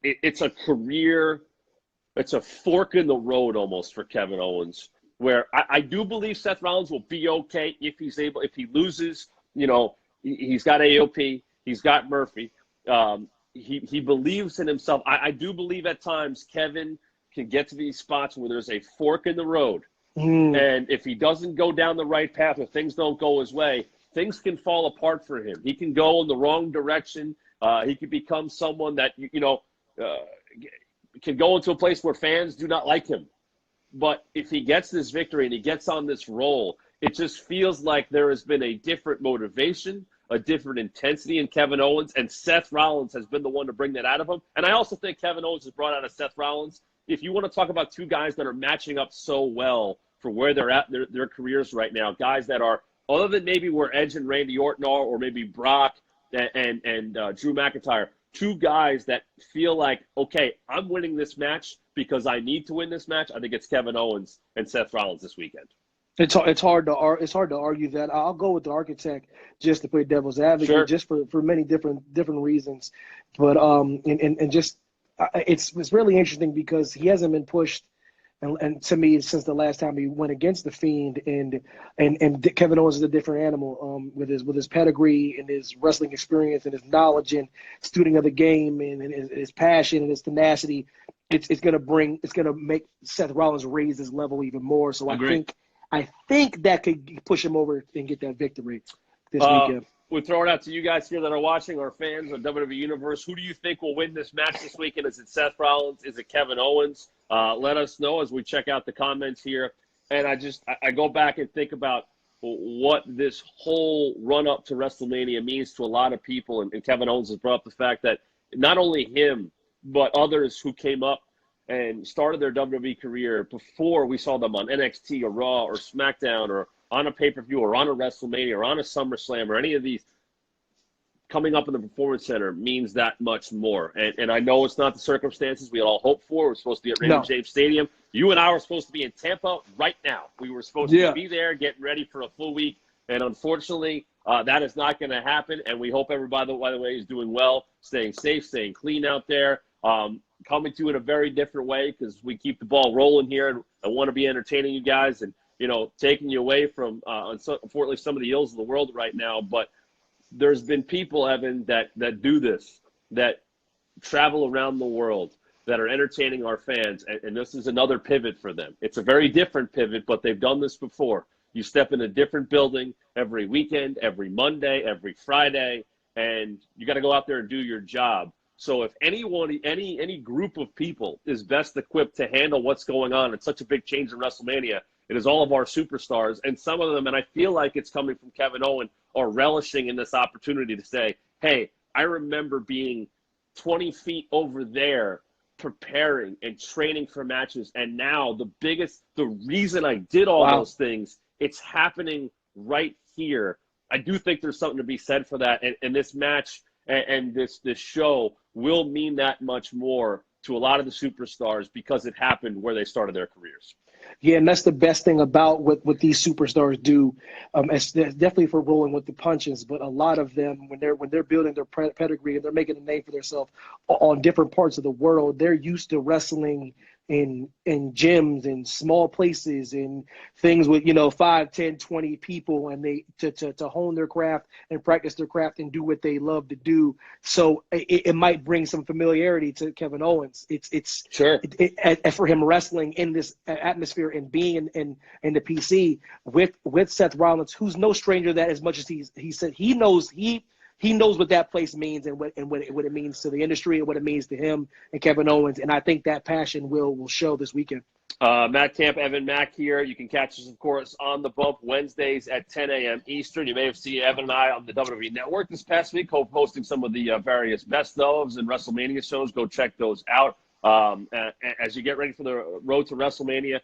It's a career, it's a fork in the road almost for Kevin Owens, where I do believe Seth Rollins will be okay if he loses. He's got AOP, he's got Murphy. He believes in himself. I do believe at times Kevin can get to these spots where there's a fork in the road. And if he doesn't go down the right path or things don't go his way, things can fall apart for him. He can go in the wrong direction. He could become someone that, can go into a place where fans do not like him. But if he gets this victory and he gets on this roll, it just feels like there has been a different motivation, a different intensity in Kevin Owens, and Seth Rollins has been the one to bring that out of him. And I also think Kevin Owens has brought out of Seth Rollins. If you want to talk about two guys that are matching up so well for where they're at their careers right now, guys that are, other than maybe where Edge and Randy Orton are, or maybe Brock and Drew McIntyre, two guys that feel like, okay, I'm winning this match because I need to win this match. I think it's Kevin Owens and Seth Rollins this weekend. It's hard to argue that. I'll go with the architect just to play devil's advocate, sure, just for many different reasons. But it's really interesting because he hasn't been pushed, and to me, since the last time he went against the Fiend, and Kevin Owens is a different animal with his pedigree and his wrestling experience and his knowledge and student of the game and his passion and his tenacity. It's gonna make Seth Rollins raise his level even more. So I think that could push him over and get that victory this weekend. We'll throw it out to you guys here that are watching, our fans of WWE Universe. Who do you think will win this match this weekend? Is it Seth Rollins? Is it Kevin Owens? Let us know as we check out the comments here. And I go back and think about what this whole run-up to WrestleMania means to a lot of people. And Kevin Owens has brought up the fact that not only him, but others who came up and started their WWE career before we saw them on NXT or Raw or SmackDown or on a pay-per-view or on a WrestleMania or on a SummerSlam or any of these, coming up in the Performance Center means that much more. And I know it's not the circumstances we all hoped for. We're supposed to be at Raymond James Stadium. You and I were supposed to be in Tampa right now. We were supposed to be there, getting ready for a full week. And unfortunately, that is not going to happen. And we hope everybody, by the way, is doing well, staying safe, staying clean out there. Coming to it in a very different way because we keep the ball rolling here and I want to be entertaining you guys and, taking you away from, unfortunately, some of the ills of the world right now. But there's been people, Evan, that do this, that travel around the world, that are entertaining our fans. And this is another pivot for them. It's a very different pivot, but they've done this before. You step in a different building every weekend, every Monday, every Friday, and you got to go out there and do your job. So if any group of people is best equipped to handle what's going on, it's such a big change in WrestleMania, it is all of our superstars. And some of them, and I feel like it's coming from Kevin Owens, are relishing in this opportunity to say, hey, I remember being 20 feet over there preparing and training for matches. And now the reason I did all those things, it's happening right here. I do think there's something to be said for that. And this match and this show will mean that much more to a lot of the superstars because it happened where they started their careers. Yeah, and that's the best thing about what these superstars do. It's definitely for rolling with the punches, but a lot of them, when they're building their pedigree and they're making a name for themselves on different parts of the world, they're used to wrestling in gyms and small places and things with 5, 10, 20 people, and they to hone their craft and practice their craft and do what they love to do. So it might bring some familiarity to Kevin Owens. It's sure for him wrestling in this atmosphere and being in the PC with Seth Rollins, who's no stranger to that, as much as he said he knows what that place means and what it means to the industry and what it means to him and Kevin Owens. And I think that passion will show this weekend. Matt Camp, Evan Mack here. You can catch us, of course, on The Bump Wednesdays at 10 a.m. Eastern. You may have seen Evan and I on the WWE Network this past week, co-posting some of the various best ofs and WrestleMania shows. Go check those out. As you get ready for the road to WrestleMania,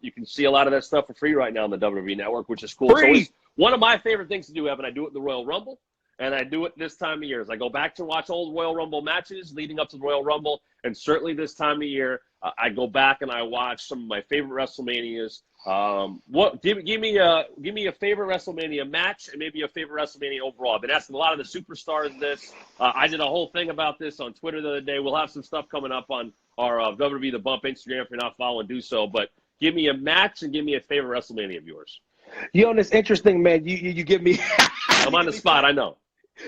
you can see a lot of that stuff for free right now on the WWE Network, which is cool. Free. So one of my favorite things to do, Evan, I do it in the Royal Rumble, and I do it this time of year. As I go back to watch old Royal Rumble matches leading up to the Royal Rumble, and certainly this time of year, I go back and I watch some of my favorite WrestleManias. Give me a favorite WrestleMania match and maybe a favorite WrestleMania overall. I've been asking a lot of the superstars this. I did a whole thing about this on Twitter the other day. We'll have some stuff coming up on our WWE The Bump Instagram. If you're not following, do so. But give me a match and give me a favorite WrestleMania of yours. You know, it's interesting, man. You give me. I'm on the spot. I know.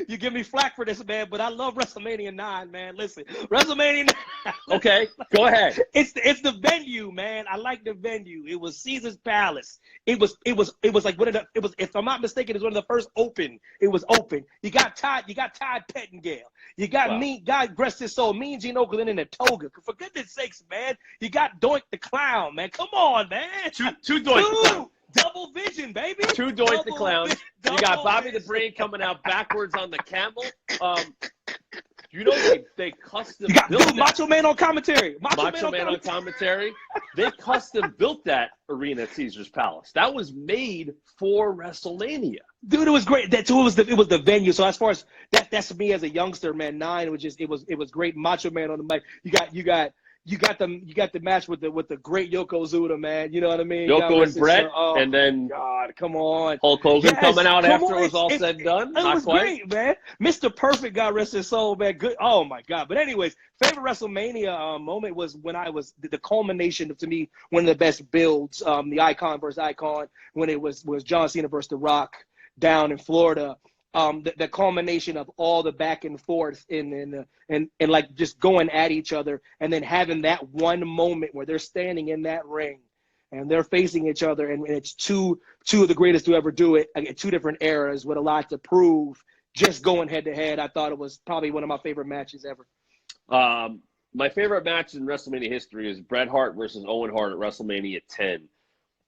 You give me flack for this, man, but I love WrestleMania 9, man. Listen, WrestleMania 9. Okay, go ahead. It's the venue, man. I like the venue. It was Caesar's Palace. It was like one of the. It was, if I'm not mistaken, it was one of the first open. It was open. You got Todd Pettengill. You got God rest his soul, Mean Gene Okerlund in a toga. For goodness sakes, man. You got Doink the Clown, man. Come on, man. Two Doink. Double vision, baby. Two Doink the Clowns. You got Bobby the Brain coming out backwards on the camel. You know they custom built that. Macho Man on commentary. Macho Man on commentary. They custom built that arena at Caesar's Palace. That was made for WrestleMania. Dude, it was great. It was the venue. So as far as that's me as a youngster, man. 9 was just it was great. Macho Man on the mic. You got the match with the great Yokozuna, man. You know what I mean? Yoko and Brett, and then God, come on, Hulk Hogan coming out after it was all said and done. It was great, man. Mr. Perfect, God rest his soul, man. Good. Oh my God. But anyways, favorite WrestleMania moment was when I was the culmination of, to me, one of the best builds. The Icon versus Icon, when it was John Cena versus The Rock down in Florida. The culmination of all the back and forth and like just going at each other, and then having that one moment where they're standing in that ring and they're facing each other, and it's two of the greatest to ever do it, like, 2 different eras with a lot to prove, just going head to head. I thought it was probably one of my favorite matches ever. My favorite match in WrestleMania history is Bret Hart versus Owen Hart at WrestleMania 10.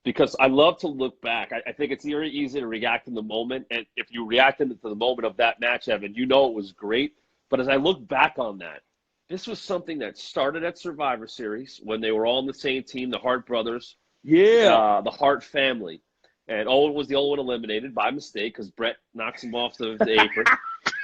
Because I love to look back. I think it's very easy to react in the moment. And if you reacted to the moment of that match, Evan, you know it was great. But as I look back on that, this was something that started at Survivor Series when they were all on the same team, the Hart brothers, the Hart family. And Owen was the only one eliminated by mistake because Bret knocks him off the apron.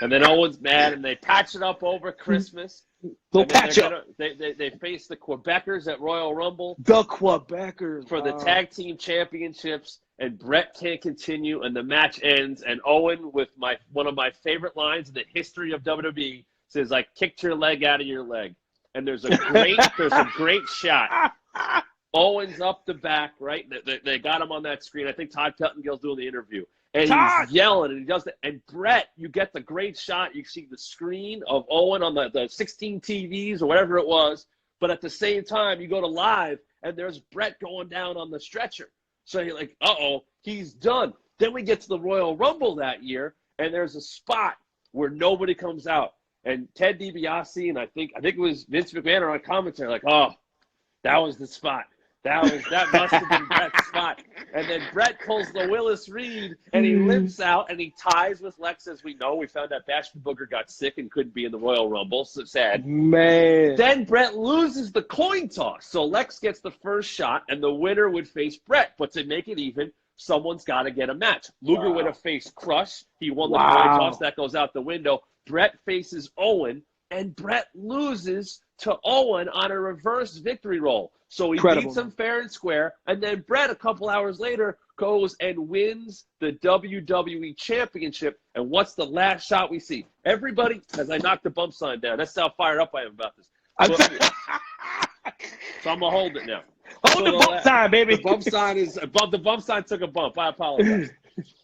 And then Owen's mad, and they patch it up over Christmas. They'll patch up. They face the Quebecers at Royal Rumble. The Quebecers. For the tag team championships, and Bret can't continue, and the match ends. And Owen, with one of my favorite lines in the history of WWE, says, "I kicked your leg out of your leg." And there's a great shot. Owen's up the back, right? They got him on that screen. I think Todd Pettengill's doing the interview. And he's yelling, and he does that. And Bret, you get the great shot. You see the screen of Owen on the 16 TVs or whatever it was. But at the same time, you go to live, and there's Bret going down on the stretcher. So you're like, uh-oh, he's done. Then we get to the Royal Rumble that year, and there's a spot where nobody comes out. And Ted DiBiase, and I think it was Vince McMahon on commentary, like, oh, that was the spot. That must have been Bret's spot. And then Bret pulls the Willis Reed, and he limps out, and he ties with Lex, as we know. We found out Bashman Booger got sick and couldn't be in the Royal Rumble, so sad. Man. Then Bret loses the coin toss. So Lex gets the first shot, and the winner would face Bret. But to make it even, someone's got to get a match. Luger would have faced Crush. He won the coin toss. That goes out the window. Bret faces Owen, and Bret loses to Owen on a reverse victory roll. So he beats him fair and square, and then Bret, a couple hours later, goes and wins the WWE Championship. And what's the last shot we see? Everybody, as I knock the bump sign down, that's how fired up I am about this. So I'm going to hold it now. Hold the bump sign, baby. The bump sign took a bump. I apologize.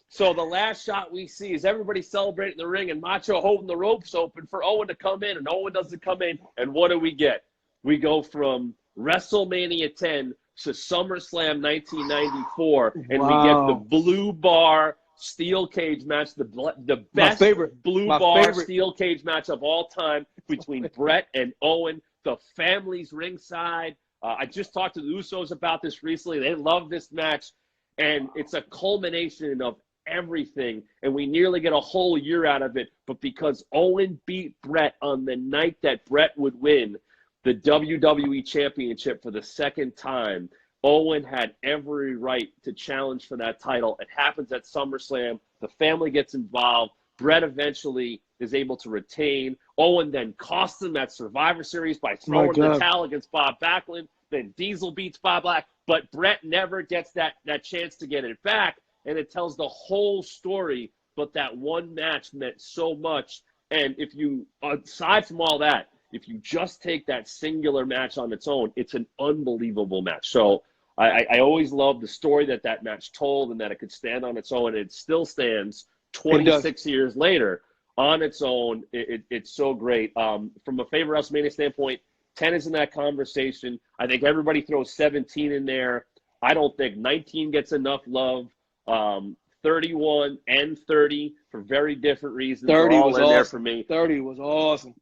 So the last shot we see is everybody celebrating the ring and Macho holding the ropes open for Owen to come in, and Owen doesn't come in. And what do we get? We go from WrestleMania 10 to SummerSlam 1994, and we get the blue bar steel cage match, the best blue bar steel cage match of all time between Bret and Owen. The family's ringside. I just talked to the Usos about this recently. They love this match, and it's a culmination of everything, and we nearly get a whole year out of it. But because Owen beat Brett on the night that Brett would win the WWE Championship for the second time, Owen had every right to challenge for that title. It happens at SummerSlam. The family gets involved. Brett eventually is able to retain. Owen then costs him at Survivor Series by throwing the towel against Bob Backlund. Then Diesel beats Bob Black. But Brett never gets that chance to get it back. And it tells the whole story. But that one match meant so much. And if you, aside from all that, if you just take that singular match on its own, it's an unbelievable match. So I always loved the story that match told, and that it could stand on its own. And it still stands 26 years later on its own. It's so great. From a favorite WrestleMania standpoint, 10 is in that conversation. I think everybody throws 17 in there. I don't think 19 gets enough love. 31 and 30 for very different reasons. 30 all was in awesome. There for me. 30 was awesome.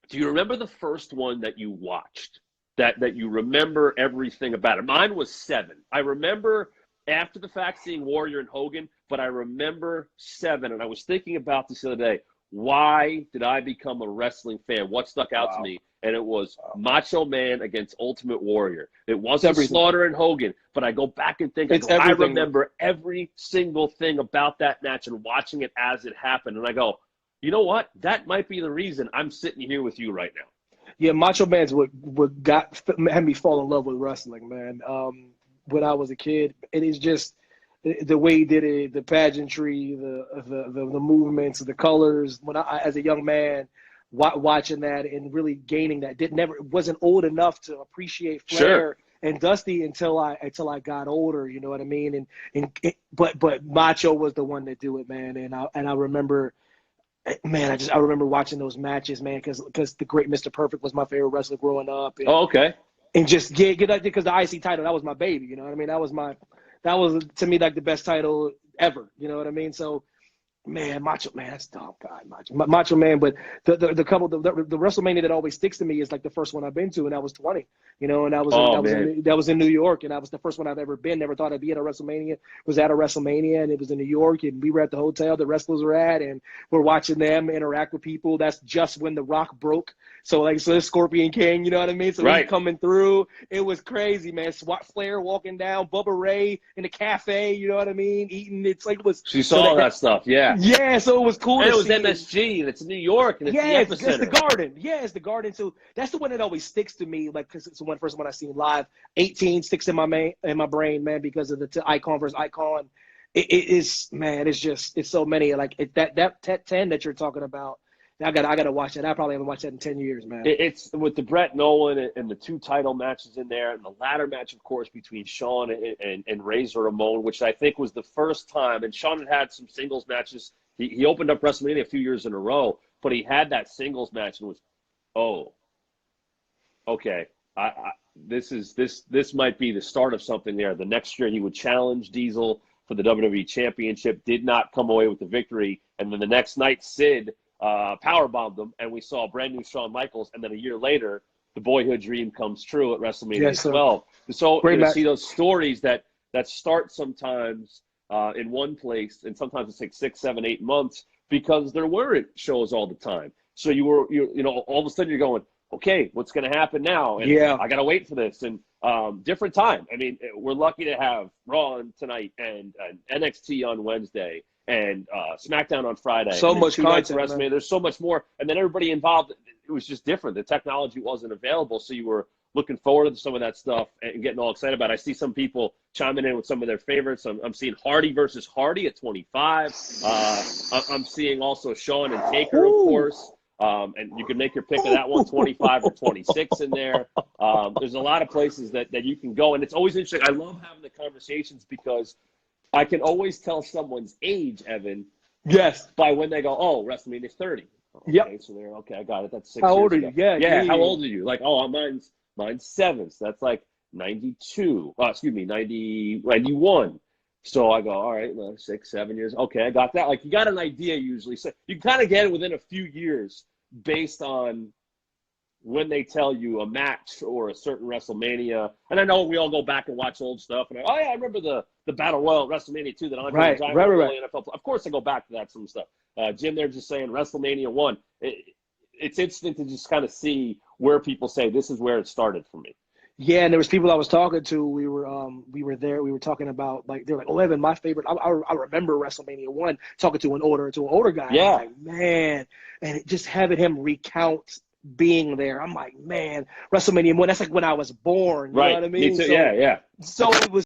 Do you remember the first one that you watched? That you remember everything about it? Mine was 7. I remember after the fact seeing Warrior and Hogan, but I remember 7. And I was thinking about this the other day. Why did I become a wrestling fan? What stuck out to me? And it was Macho Man against Ultimate Warrior. It wasn't Slaughter and Hogan, but I go back and think, I remember every single thing about that match and watching it as it happened. And I go, you know what? That might be the reason I'm sitting here with you right now. Yeah, Macho Man's what had me fall in love with wrestling, man. When I was a kid, it is just the way he did it, the pageantry, the movements, the colors. When I, as a young man, watching that and really gaining that, wasn't old enough to appreciate Flair and Dusty until I got older. You know what I mean? But Macho was the one that do it, man. And I remember. Man, I remember watching those matches, man, because the Great Mr. Perfect was my favorite wrestler growing up. And, okay. And just get because the IC title, that was my baby, you know what I mean? That was to me like the best title ever, you know what I mean? So, man, Macho Man, that's Macho Man. But the WrestleMania that always sticks to me is like the first one I've been to, and that was 20. You know, and that was in New York, and that was the first one I've ever been. Never thought I'd be at a WrestleMania. Was at a WrestleMania, and it was in New York, and we were at the hotel the wrestlers were at, and we're watching them interact with people. That's just when The Rock broke. So this Scorpion King, you know what I mean? So he's coming through. It was crazy, man. Flair walking down, Bubba Ray in the cafe, you know what I mean? Eating. It's like it was. She saw all that stuff, yeah. Yeah, so it was cool. And it was MSG, and it's New York, and it's the epicenter. It's the Garden. Yeah, it's the Garden. So that's the one that always sticks to me, like because it's the first one I seen live. 18 sticks in my brain, man, because of the icon versus icon. It is, man. It's so many. Like that 10 that you're talking about. I gotta watch that. I probably haven't watched that in 10 years, man. It's with the Brett Nolan and the 2 title matches in there, and the ladder match, of course, between Shawn and Razor Ramon, which I think was the first time. And Shawn had some singles matches. He opened up WrestleMania a few years in a row, but he had that singles match and was, okay. This might be the start of something there. The next year he would challenge Diesel for the WWE Championship, did not come away with the victory, and then the next night Sid powerbombed them, and we saw a brand new Shawn Michaels, and then a year later, the boyhood dream comes true at WrestleMania 12. So you see those stories that start sometimes in one place, and sometimes it takes 6, 7, 8 months because there weren't shows all the time. So you all of a sudden you're going, okay, what's going to happen now? And I got to wait for this. And different time. I mean, we're lucky to have Raw tonight and NXT on Wednesday and SmackDown on Friday. So much content. There's so much more. And then everybody involved, it was just different. The technology wasn't available. So you were looking forward to some of that stuff and getting all excited about it. I see some people chiming in with some of their favorites. I'm seeing Hardy versus Hardy at 25. I'm seeing also Shawn and Taker, of course. And you can make your pick of that one, 25 or 26 in there. There's a lot of places that you can go. And it's always interesting. I love having the conversations because I can always tell someone's age, Evan. Yes. By when they go, WrestleMania 30. Okay, yep. So they're, I got it. That's 6 How years old are ago. you? Yeah, how old are you? Like, mine's 7. So that's like 92. 91. So I go, all right, 6, 7 years. Okay, I got that. Like, you got an idea usually. So you kind of get it within a few years based on when they tell you a match or a certain WrestleMania, and I know we all go back and watch old stuff, and I remember the Battle Royal at WrestleMania 2 that Andre the Giant won the NFL. Of course, I go back to that some stuff. Jim, they're just saying WrestleMania 1. It's interesting to just kind of see where people say this is where it started for me. Yeah, and there was people I was talking to. We were there. We were talking about, like, they're like, "Oh, Evan, my favorite." I remember WrestleMania 1. Talking to an older guy. Yeah, I'm like, man, and just having him recount being there. I'm like, man, WrestleMania 1. That's like when I was born. You know what I mean? Me too. So, yeah. So it was